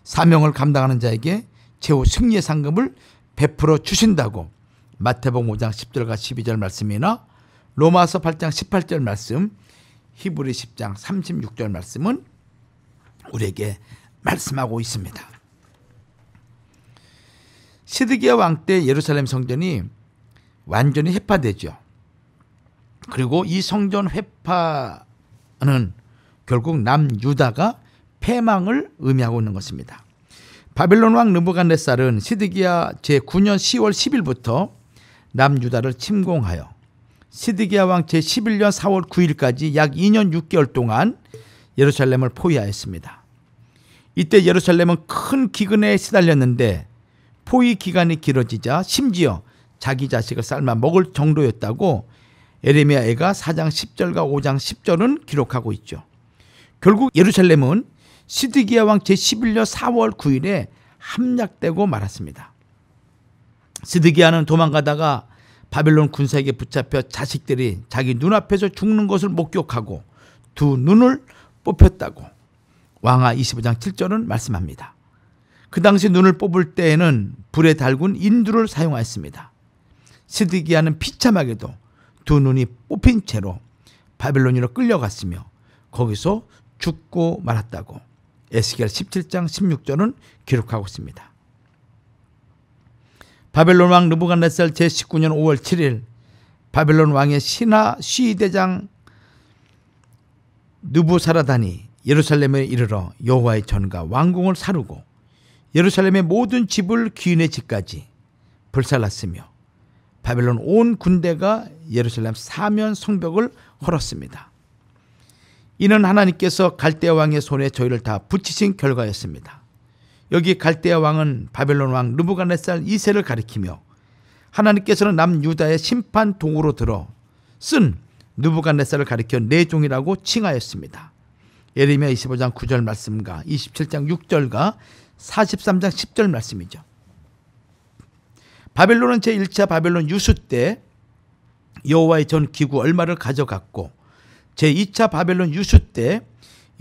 사명을 감당하는 자에게 최후 승리의 상금을 베풀어 주신다고 마태복음 5장 10절과 12절 말씀이나 로마서 8장 18절 말씀, 히브리 10장 36절 말씀은 우리에게 말씀하고 있습니다. 시드기야 왕 때 예루살렘 성전이 완전히 회파되죠. 그리고 이 성전 회파는 결국 남유다가 패망을 의미하고 있는 것입니다. 바벨론 왕 느부갓네살은 시드기야 제9년 10월 10일부터 남유다를 침공하여 시드기야 왕 제11년 4월 9일까지 약 2년 6개월 동안 예루살렘을 포위하였습니다. 이때 예루살렘은 큰 기근에 시달렸는데 포위 기간이 길어지자 심지어 자기 자식을 삶아 먹을 정도였다고 에레미야 애가 4장 10절과 5장 10절은 기록하고 있죠. 결국 예루살렘은 시드기야 왕 제11년 4월 9일에 함락되고 말았습니다. 시드기야는 도망가다가 바벨론 군사에게 붙잡혀 자식들이 자기 눈앞에서 죽는 것을 목격하고 두 눈을 뽑혔다고 왕하 25장 7절은 말씀합니다. 그 당시 눈을 뽑을 때에는 불에 달군 인두를 사용하였습니다. 시드기야는 비참하게도 두 눈이 뽑힌 채로 바벨론으로 끌려갔으며 거기서 죽고 말았다고 에스겔 17장 16절은 기록하고 있습니다. 바벨론 왕 느부갓네살 제19년 5월 7일 바벨론 왕의 신하 시대장 느부사라단이 예루살렘에 이르러 여호와의 전과 왕궁을 사르고 예루살렘의 모든 집을 귀인의 집까지 불살랐으며 바벨론 온 군대가 예루살렘 사면 성벽을 헐었습니다. 이는 하나님께서 갈대아 왕의 손에 저희를 다 붙이신 결과였습니다. 여기 갈대아 왕은 바벨론 왕 느부갓네살 2세를 가리키며 하나님께서는 남유다의 심판 도구로 들어 쓴 느부갓네살을 가리켜 내 종이라고 칭하였습니다. 예레미야 25장 9절 말씀과 27장 6절과 43장 10절 말씀이죠. 바벨론은 제1차 바벨론 유수 때 여호와의 전 기구 얼마를 가져갔고 제2차 바벨론 유수 때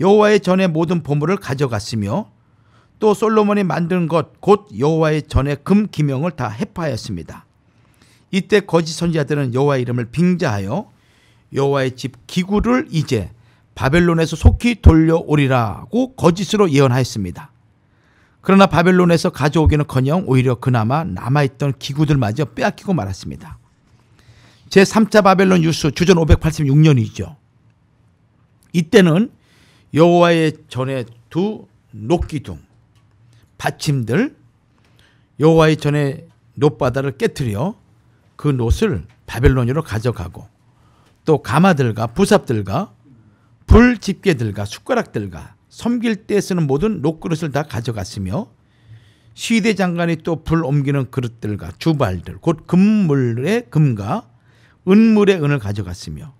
여호와의 전의 모든 보물을 가져갔으며 또 솔로몬이 만든 것 곧 여호와의 전의 금 기명을 다 해파하였습니다. 이때 거짓 선지자들은 여호와의 이름을 빙자하여 여호와의 집 기구를 이제 바벨론에서 속히 돌려오리라고 거짓으로 예언하였습니다. 그러나 바벨론에서 가져오기는커녕 오히려 그나마 남아있던 기구들마저 빼앗기고 말았습니다. 제3차 바벨론 유수 주전 586년이죠. 이때는 여호와의 전의 두 놋기둥, 받침들, 여호와의 전의 놋바다를 깨뜨려 그 놋을 바벨론으로 가져가고 또 가마들과 부삽들과 불 집게들과 숟가락들과 섬길 때 쓰는 모든 놋그릇을 다 가져갔으며 시대 장관이 또 불 옮기는 그릇들과 주발들 곧 금물의 금과 은물의 은을 가져갔으며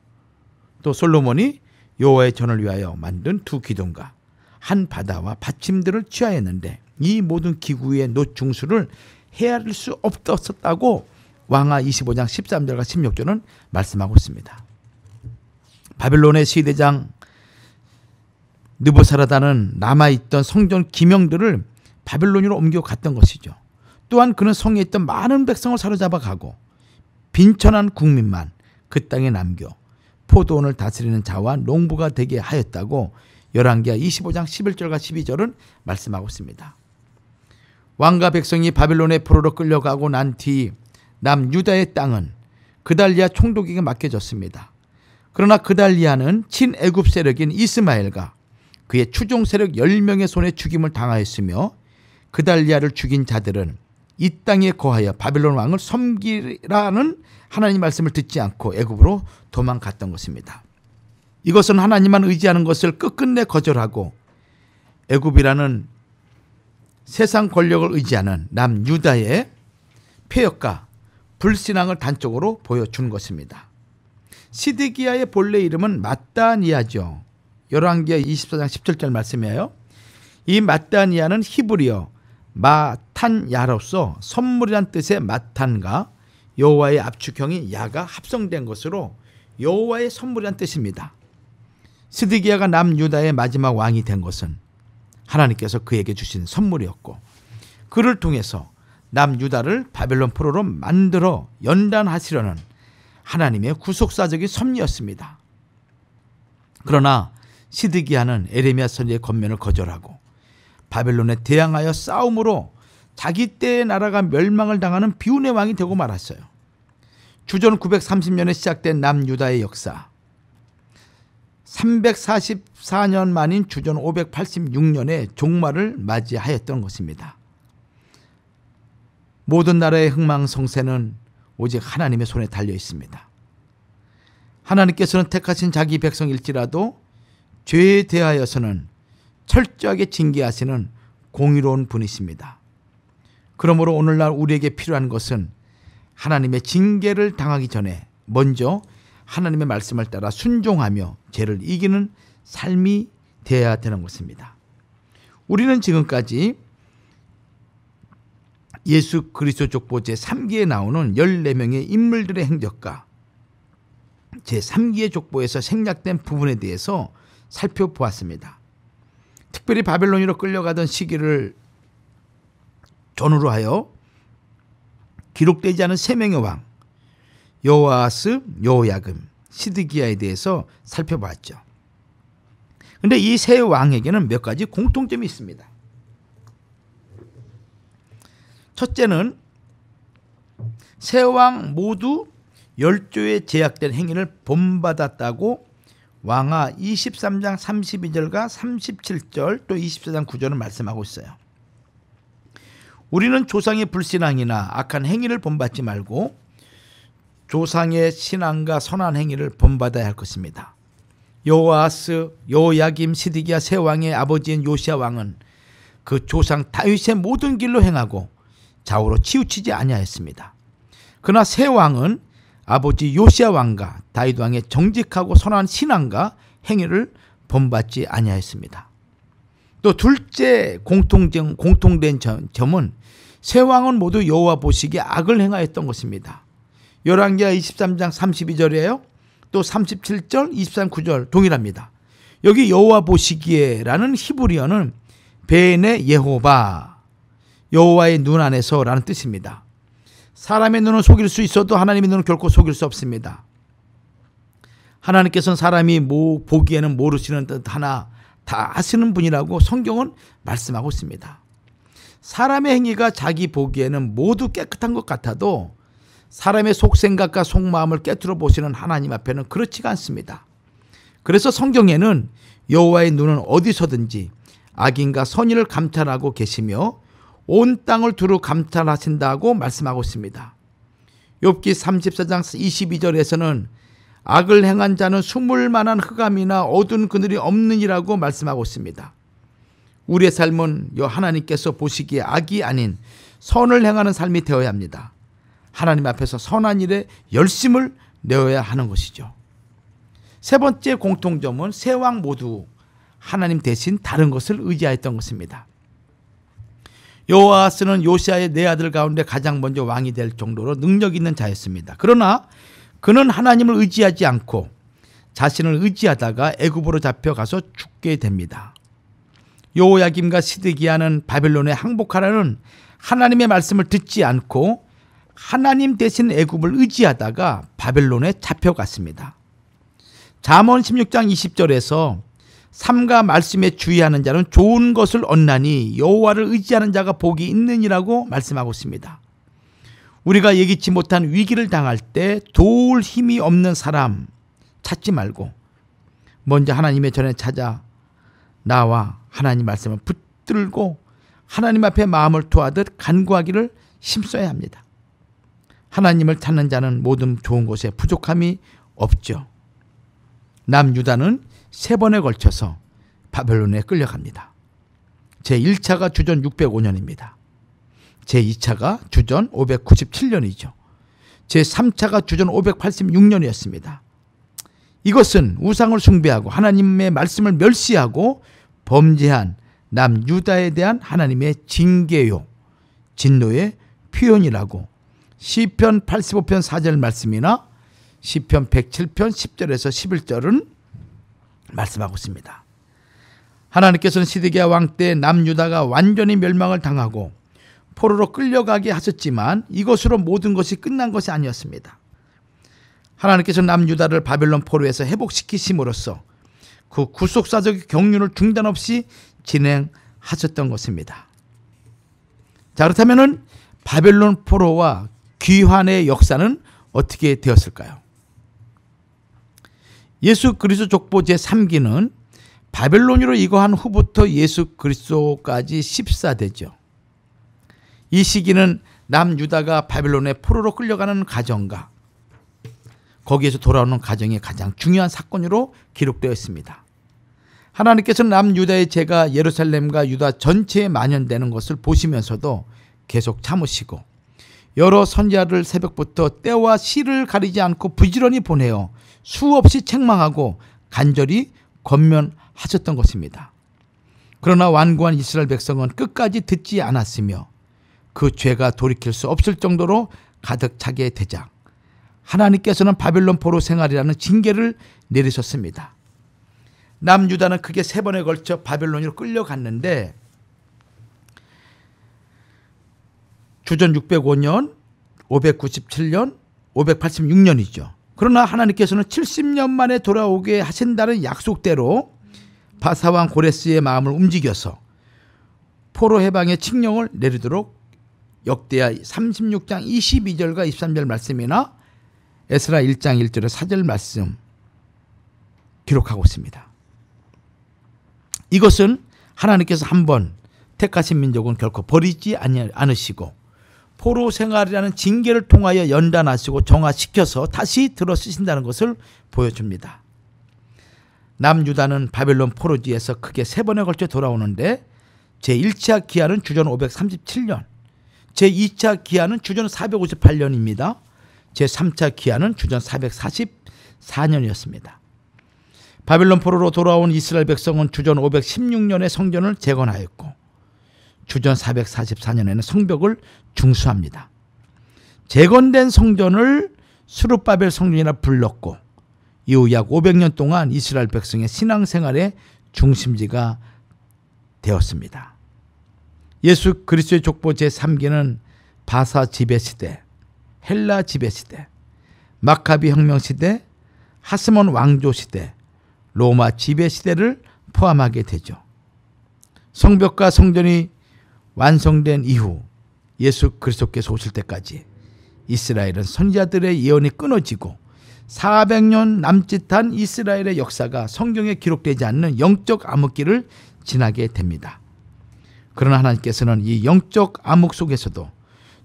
또 솔로몬이 여호와의 전을 위하여 만든 두 기둥과 한 바다와 받침들을 취하였는데 이 모든 기구의 놋 중수를 헤아릴 수 없었다고 왕하 25장 13절과 16절은 말씀하고 있습니다. 바벨론의 시대장 느부사라다는 남아있던 성전 기명들을 바벨론으로 옮겨갔던 것이죠. 또한 그는 성에 있던 많은 백성을 사로잡아 가고 빈천한 국민만 그 땅에 남겨 포도원을 다스리는 자와 농부가 되게 하였다고 열왕기하 25장 11절과 12절은 말씀하고 있습니다. 왕과 백성이 바벨론의 포로로 끌려가고 난 뒤 남유다의 땅은 그달리아 총독에게 맡겨졌습니다. 그러나 그달리아는 친애굽 세력인 이스마엘과 그의 추종 세력 10명의 손에 죽임을 당하였으며 그달리아를 죽인 자들은 이 땅에 거하여 바벨론 왕을 섬기라는 하나님 말씀을 듣지 않고 애굽으로 도망갔던 것입니다. 이것은 하나님만 의지하는 것을 끝끝내 거절하고 애굽이라는 세상 권력을 의지하는 남유다의 폐역과 불신앙을 단적으로 보여준 것입니다. 시드기야의 본래 이름은 마따니아죠. 열왕기하 24장 17절 말씀이에요. 이 마따니아는 히브리어 마탄야로서 선물이란 뜻의 마탄과 여호와의 압축형인 야가 합성된 것으로 여호와의 선물이란 뜻입니다. 시드기야가 남유다의 마지막 왕이 된 것은 하나님께서 그에게 주신 선물이었고 그를 통해서 남유다를 바벨론 포로로 만들어 연단하시려는 하나님의 구속사적인 섭리였습니다. 그러나 시드기야는 에레미야 선지의 권면을 거절하고 바벨론에 대항하여 싸움으로 자기 때의 나라가 멸망을 당하는 비운의 왕이 되고 말았어요. 주전 930년에 시작된 남유다의 역사, 344년 만인 주전 586년에 종말을 맞이하였던 것입니다. 모든 나라의 흥망성쇠는 오직 하나님의 손에 달려 있습니다. 하나님께서는 택하신 자기 백성일지라도 죄에 대하여서는 철저하게 징계하시는 공의로운 분이십니다. 그러므로 오늘날 우리에게 필요한 것은 하나님의 징계를 당하기 전에 먼저 하나님의 말씀을 따라 순종하며 죄를 이기는 삶이 되어야 되는 것입니다. 우리는 지금까지 예수 그리스도 족보 제3기에 나오는 14명의 인물들의 행적과 제3기의 족보에서 생략된 부분에 대해서 살펴보았습니다. 특별히 바벨론으로 끌려가던 시기를 전후로 하여 기록되지 않은 3명의 왕 여호아스, 여호야금, 시드기야에 대해서 살펴봤죠. 그런데 이 세 왕에게는 몇 가지 공통점이 있습니다. 첫째는 세 왕 모두 열조에 제약된 행위를 본받았다고 왕하 23장 32절과 37절 또 24장 9절은 말씀하고 있어요. 우리는 조상의 불신앙이나 악한 행위를 본받지 말고 조상의 신앙과 선한 행위를 본받아야 할 것입니다. 여호아스, 여호야김, 시드기야 세 왕의 아버지인 요시야 왕은 그 조상 다윗의 모든 길로 행하고 좌우로 치우치지 아니하였습니다. 그러나 세 왕은 아버지 요시야 왕과 다윗 왕의 정직하고 선한 신앙과 행위를 본받지 아니하였습니다. 또 둘째 공통된 점은 세 왕은 모두 여호와 보시기에 악을 행하였던 것입니다. 열왕기하 23장 32절이에요. 또 37절, 23, 9절 동일합니다. 여기 여호와 보시기에라는 히브리어는 베네 예호바, 여호와의 눈 안에서라는 뜻입니다. 사람의 눈은 속일 수 있어도 하나님의 눈은 결코 속일 수 없습니다. 하나님께서는 사람이 보기에는 모르시는 듯 하나 다 아시는 분이라고 성경은 말씀하고 있습니다. 사람의 행위가 자기 보기에는 모두 깨끗한 것 같아도 사람의 속생각과 속마음을 깨트려 보시는 하나님 앞에는 그렇지가 않습니다. 그래서 성경에는 여호와의 눈은 어디서든지 악인과 선인을 감찰하고 계시며 온 땅을 두루 감찰하신다고 말씀하고 있습니다. 욥기 34장 22절에서는 악을 행한 자는 숨을 만한 흑암이나 어두운 그늘이 없느니라고 말씀하고 있습니다. 우리의 삶은 하나님께서 보시기에 악이 아닌 선을 행하는 삶이 되어야 합니다. 하나님 앞에서 선한 일에 열심을 내어야 하는 것이죠. 세 번째 공통점은 세 왕 모두 하나님 대신 다른 것을 의지하였던 것입니다. 여호아스는 요시아의 네 아들 가운데 가장 먼저 왕이 될 정도로 능력 있는 자였습니다. 그러나 그는 하나님을 의지하지 않고 자신을 의지하다가 애굽으로 잡혀가서 죽게 됩니다. 여호야김과 시드기야는 바벨론에 항복하라는 하나님의 말씀을 듣지 않고 하나님 대신 애굽을 의지하다가 바벨론에 잡혀갔습니다. 잠언 16장 20절에서 삼가 말씀에 주의하는 자는 좋은 것을 얻나니 여호와를 의지하는 자가 복이 있느니라고 말씀하고 있습니다. 우리가 예기치 못한 위기를 당할 때 도울 힘이 없는 사람 찾지 말고 먼저 하나님의 전에 찾아 나와 하나님 말씀을 붙들고 하나님 앞에 마음을 토하듯 간구하기를 힘써야 합니다. 하나님을 찾는 자는 모든 좋은 것에 부족함이 없죠. 남유다는 3번에 걸쳐서 바벨론에 끌려갑니다. 제1차가 주전 605년입니다. 제2차가 주전 597년이죠. 제3차가 주전 586년이었습니다. 이것은 우상을 숭배하고 하나님의 말씀을 멸시하고 범죄한 남유다에 대한 하나님의 징계요, 진노의 표현이라고 시편 85편 4절 말씀이나 시편 107편 10절에서 11절은 말씀하고 있습니다. 하나님께서는 시드기야 왕 때 남유다가 완전히 멸망을 당하고 포로로 끌려가게 하셨지만 이것으로 모든 것이 끝난 것이 아니었습니다. 하나님께서 남유다를 바벨론 포로에서 회복시키심으로써 그 구속사적 경륜을 중단 없이 진행하셨던 것입니다. 자, 그렇다면 바벨론 포로와 귀환의 역사는 어떻게 되었을까요? 예수 그리스도 족보 제3기는 바벨론으로 이거한 후부터 예수 그리스도까지 14대죠. 이 시기는 남유다가 바벨론의 포로로 끌려가는 과정과 거기에서 돌아오는 과정이 가장 중요한 사건으로 기록되어 있습니다. 하나님께서는 남유다의 죄가 예루살렘과 유다 전체에 만연되는 것을 보시면서도 계속 참으시고 여러 선지자를 새벽부터 때와 시를 가리지 않고 부지런히 보내어 수없이 책망하고 간절히 권면하셨던 것입니다. 그러나 완고한 이스라엘 백성은 끝까지 듣지 않았으며 그 죄가 돌이킬 수 없을 정도로 가득 차게 되자 하나님께서는 바벨론 포로 생활이라는 징계를 내리셨습니다. 남유다는 크게 3번에 걸쳐 바벨론으로 끌려갔는데 주전 605년, 597년, 586년이죠. 그러나 하나님께서는 70년 만에 돌아오게 하신다는 약속대로 바사왕 고레스의 마음을 움직여서 포로 해방의 칙령을 내리도록 역대하 36장 22절과 23절 말씀이나 에스라 1장 1절의 4절 말씀 기록하고 있습니다. 이것은 하나님께서 한번 택하신 민족은 결코 버리지 않으시고 포로 생활이라는 징계를 통하여 연단하시고 정화시켜서 다시 들어 쓰신다는 것을 보여줍니다. 남유다는 바벨론 포로지에서 크게 3번에 걸쳐 돌아오는데 제1차 기한은 주전 537년, 제2차 기한은 주전 458년입니다. 제3차 기한은 주전 444년이었습니다. 바벨론 포로로 돌아온 이스라엘 백성은 주전 516년에 성전을 재건하였고 주전 444년에는 성벽을 중수합니다. 재건된 성전을 스룹바벨 성전이라 불렀고 이후 약 500년 동안 이스라엘 백성의 신앙생활의 중심지가 되었습니다. 예수 그리스도의 족보 제3기는 바사 지배시대, 헬라 지배시대, 마카비 혁명시대, 하스몬 왕조시대, 로마 지배시대를 포함하게 되죠. 성벽과 성전이 완성된 이후 예수 그리스도께서 오실 때까지 이스라엘은 선지자들의 예언이 끊어지고 400년 남짓한 이스라엘의 역사가 성경에 기록되지 않는 영적 암흑기를 지나게 됩니다. 그러나 하나님께서는 이 영적 암흑 속에서도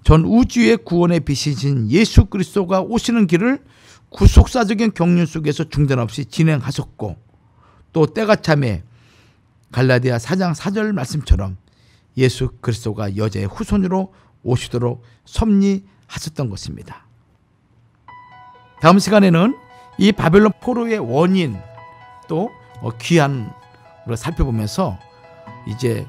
전 우주의 구원의 빛이신 예수 그리스도가 오시는 길을 구속사적인 경륜 속에서 중단 없이 진행하셨고, 또 때가 참에 갈라디아 4장 4절 말씀처럼 예수 그리스도가 여자의 후손으로 오시도록 섭리하셨던 것입니다. 다음 시간에는 이 바벨론 포로의 원인 또 귀환을 살펴보면서 이제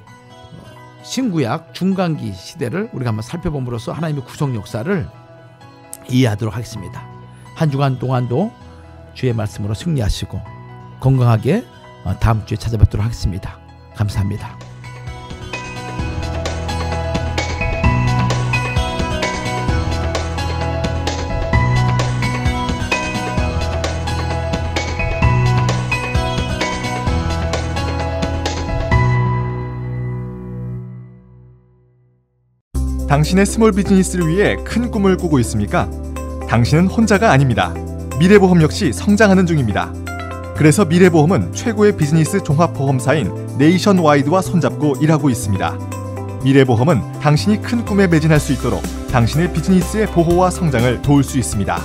신구약 중간기 시대를 우리가 한번 살펴봄으로써 하나님의 구속 역사를 이해하도록 하겠습니다. 한 주간 동안도 주의 말씀으로 승리하시고 건강하게 다음 주에 찾아뵙도록 하겠습니다. 감사합니다. 당신의 스몰 비즈니스를 위해 큰 꿈을 꾸고 있습니까? 당신은 혼자가 아닙니다. 미래보험 역시 성장하는 중입니다. 그래서 미래보험은 최고의 비즈니스 종합보험사인 네이션와이드와 손잡고 일하고 있습니다. 미래보험은 당신이 큰 꿈에 매진할 수 있도록 당신의 비즈니스의 보호와 성장을 도울 수 있습니다.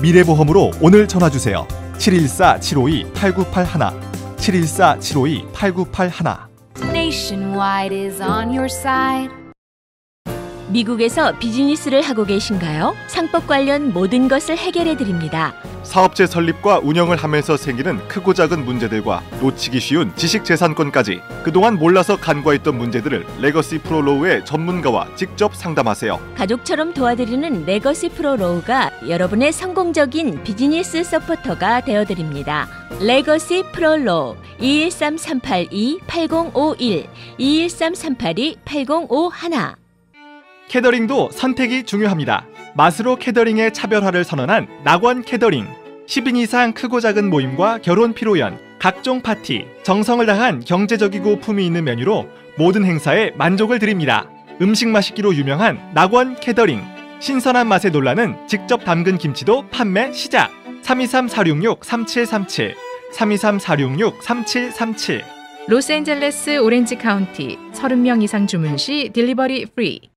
미래보험으로 오늘 전화주세요. 714-752-8981 714-752-8981 Nationwide is on your side. 미국에서 비즈니스를 하고 계신가요? 상법 관련 모든 것을 해결해 드립니다. 사업체 설립과 운영을 하면서 생기는 크고 작은 문제들과 놓치기 쉬운 지식재산권까지 그동안 몰라서 간과했던 문제들을 레거시 프로로우의 전문가와 직접 상담하세요. 가족처럼 도와드리는 레거시 프로로우가 여러분의 성공적인 비즈니스 서포터가 되어드립니다. 레거시 프로로우 213-382-8051 213-382-8051 캐더링도 선택이 중요합니다. 맛으로 캐더링의 차별화를 선언한 낙원 캐더링. 10인 이상 크고 작은 모임과 결혼 피로연, 각종 파티, 정성을 다한 경제적이고 품위 있는 메뉴로 모든 행사에 만족을 드립니다. 음식 맛있기로 유명한 낙원 캐더링. 신선한 맛에 놀라는 직접 담근 김치도 판매 시작. 323-466-3737 323-466-3737 로스앤젤레스 오렌지 카운티 30명 이상 주문 시 딜리버리 프리.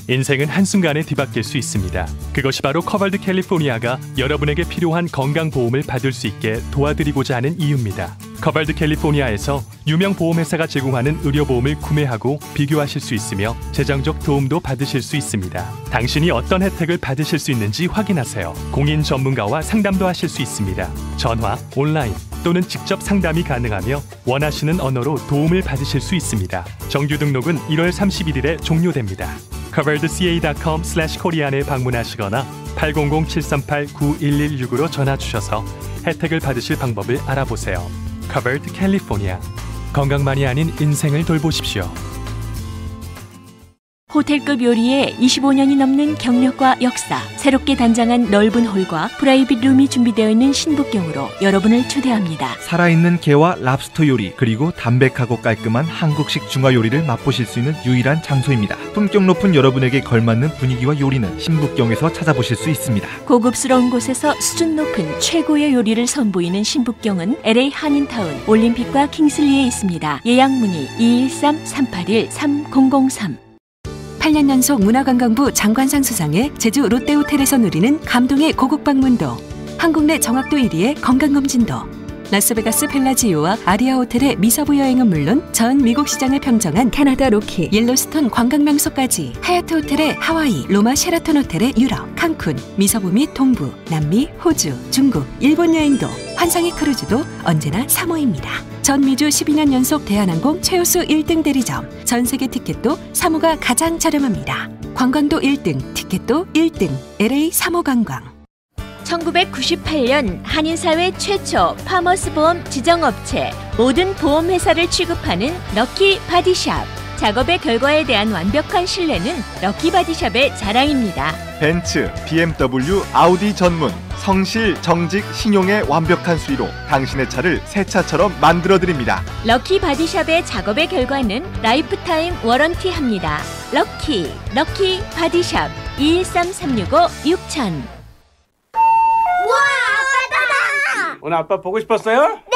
인생은 한순간에 뒤바뀔 수 있습니다. 그것이 바로 커벌드 캘리포니아가 여러분에게 필요한 건강보험을 받을 수 있게 도와드리고자 하는 이유입니다. 커벌드 캘리포니아에서 유명 보험회사가 제공하는 의료보험을 구매하고 비교하실 수 있으며 재정적 도움도 받으실 수 있습니다. 당신이 어떤 혜택을 받으실 수 있는지 확인하세요. 공인 전문가와 상담도 하실 수 있습니다. 전화, 온라인 또는 직접 상담이 가능하며 원하시는 언어로 도움을 받으실 수 있습니다. 정규 등록은 1월 31일에 종료됩니다. coveredca.com/korean에 방문하시거나 800-738-9116으로 전화 주셔서 혜택을 받으실 방법을 알아보세요. Covered California. 건강만이 아닌 인생을 돌보십시오. 호텔급 요리에 25년이 넘는 경력과 역사, 새롭게 단장한 넓은 홀과 프라이빗 룸이 준비되어 있는 신북경으로 여러분을 초대합니다. 살아있는 게와 랍스터 요리, 그리고 담백하고 깔끔한 한국식 중화 요리를 맛보실 수 있는 유일한 장소입니다. 품격 높은 여러분에게 걸맞는 분위기와 요리는 신북경에서 찾아보실 수 있습니다. 고급스러운 곳에서 수준 높은 최고의 요리를 선보이는 신북경은 LA 한인타운, 올림픽과 킹슬리에 있습니다. 예약 문의 213-381-3003. 8년 연속 문화관광부 장관상 수상의 제주 롯데호텔에서 누리는 감동의 고국 방문도, 한국 내 정확도 1위의 건강검진도, 라스베가스 펠라지오와 아리아 호텔의 미서부 여행은 물론 전 미국 시장을 평정한 캐나다 로키, 옐로스톤 관광명소까지, 하얏트 호텔의 하와이, 로마 셰라톤 호텔의 유럽, 칸쿤, 미서부 및 동부, 남미, 호주, 중국, 일본 여행도, 환상의 크루즈도 언제나 3호입니다. 전 미주 12년 연속 대한항공 최우수 1등 대리점, 전 세계 티켓도 3호가 가장 저렴합니다. 관광도 1등, 티켓도 1등, LA 3호 관광. 1998년 한인사회 최초 파머스보험 지정업체 모든 보험회사를 취급하는 럭키 바디샵. 작업의 결과에 대한 완벽한 신뢰는 럭키 바디샵의 자랑입니다. 벤츠, BMW, 아우디 전문 성실, 정직, 신용의 완벽한 수위로 당신의 차를 새 차처럼 만들어드립니다. 럭키 바디샵의 작업의 결과는 라이프타임 워런티합니다. 럭키 바디샵 213-365-6000. 우와, 아빠다! 오늘 아빠 보고 싶었어요? 네!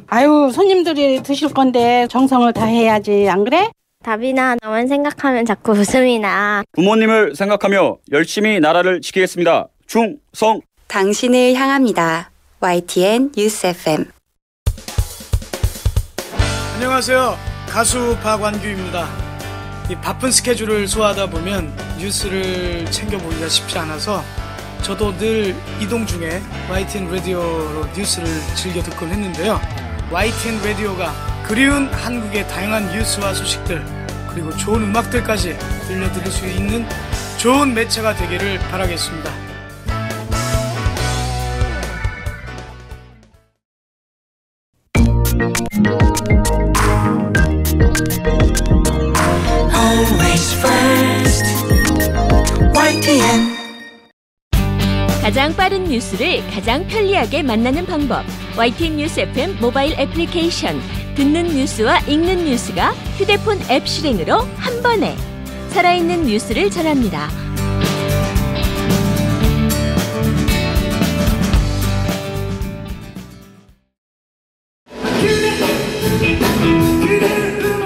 아유, 손님들이 드실 건데 정성을 다해야지, 안 그래? 다빈아, 너만 생각하면 자꾸 웃음이 나. 부모님을 생각하며 열심히 나라를 지키겠습니다. 충성! 당신을 향합니다. YTN 뉴스 FM. 안녕하세요. 가수 박완규입니다. 이 바쁜 스케줄을 소화하다 보면 뉴스를 챙겨보기가 쉽지 않아서 저도 늘 이동 중에 YTN 라디오로 뉴스를 즐겨 듣곤 했는데요. YTN 라디오가 그리운 한국의 다양한 뉴스와 소식들 그리고 좋은 음악들까지 들려드릴 수 있는 좋은 매체가 되기를 바라겠습니다. Always first. YTN. 가장 빠른 뉴스를 가장 편리하게 만나는 방법. YTN 뉴스 FM 모바일 애플리케이션. 듣는 뉴스와 읽는 뉴스가 휴대폰 앱 실행으로 한 번에 살아있는 뉴스를 전합니다.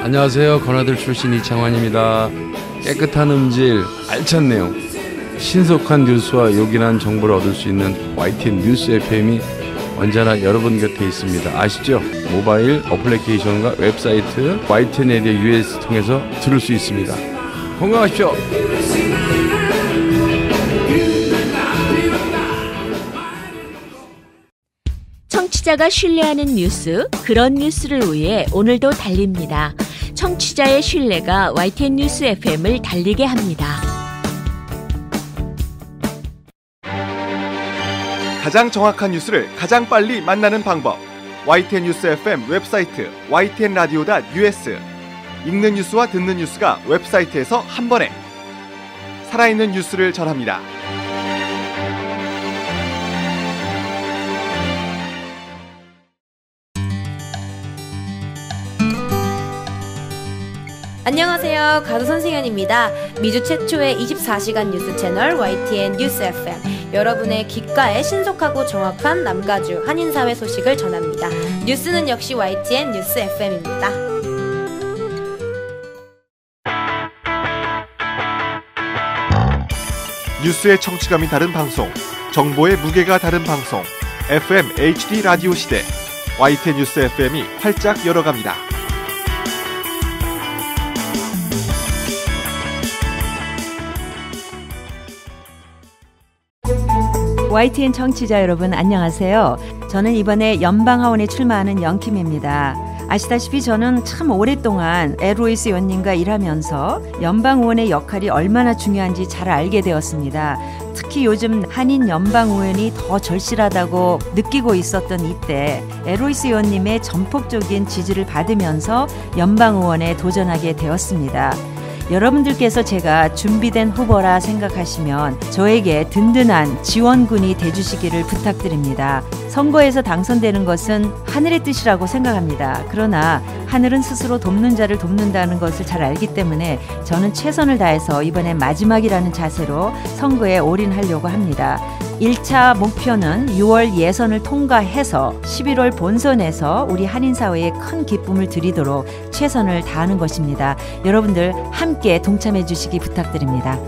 안녕하세요. 건아들 출신 이창환입니다. 깨끗한 음질, 알찬 내용, 신속한 뉴스와 요긴한 정보를 얻을 수 있는 YTN 뉴스 FM이 언제나 여러분 곁에 있습니다. 아시죠? 모바일 어플리케이션과 웹사이트 YTN 에리어 US 통해서 들을 수 있습니다. 건강하십시오. 청취자가 신뢰하는 뉴스, 그런 뉴스를 위해 오늘도 달립니다. 청취자의 신뢰가 YTN 뉴스 FM을 달리게 합니다. 가장 정확한 뉴스를 가장 빨리 만나는 방법. YTN 뉴스 FM 웹사이트 ytnradio.us. 읽는 뉴스와 듣는 뉴스가 웹사이트에서 한 번에 살아있는 뉴스를 전합니다. 안녕하세요. 가수 선승연입니다. 미주 최초의 24시간 뉴스 채널 YTN 뉴스 FM. 여러분의 귓가에 신속하고 정확한 남가주 한인사회 소식을 전합니다. 뉴스는 역시 YTN 뉴스 FM입니다. 뉴스의 청취감이 다른 방송, 정보의 무게가 다른 방송, FM HD 라디오 시대 YTN 뉴스 FM이 활짝 열어갑니다. YTN 청취자 여러분 안녕하세요. 저는 이번에 연방하원에 출마하는 영킴입니다. 아시다시피 저는 참 오랫동안 에로이스 의원님과 일하면서 연방의원의 역할이 얼마나 중요한지 잘 알게 되었습니다. 특히 요즘 한인 연방의원이 더 절실하다고 느끼고 있었던 이때 에로이스 의원님의 전폭적인 지지를 받으면서 연방의원에 도전하게 되었습니다. 여러분들께서 제가 준비된 후보라 생각하시면 저에게 든든한 지원군이 돼주시기를 부탁드립니다. 선거에서 당선되는 것은 하늘의 뜻이라고 생각합니다. 그러나 하늘은 스스로 돕는 자를 돕는다는 것을 잘 알기 때문에 저는 최선을 다해서 이번에 마지막이라는 자세로 선거에 올인하려고 합니다. 1차 목표는 6월 예선을 통과해서 11월 본선에서 우리 한인사회에 큰 기쁨을 드리도록 최선을 다하는 것입니다. 여러분들 함께 동참해 주시기 부탁드립니다.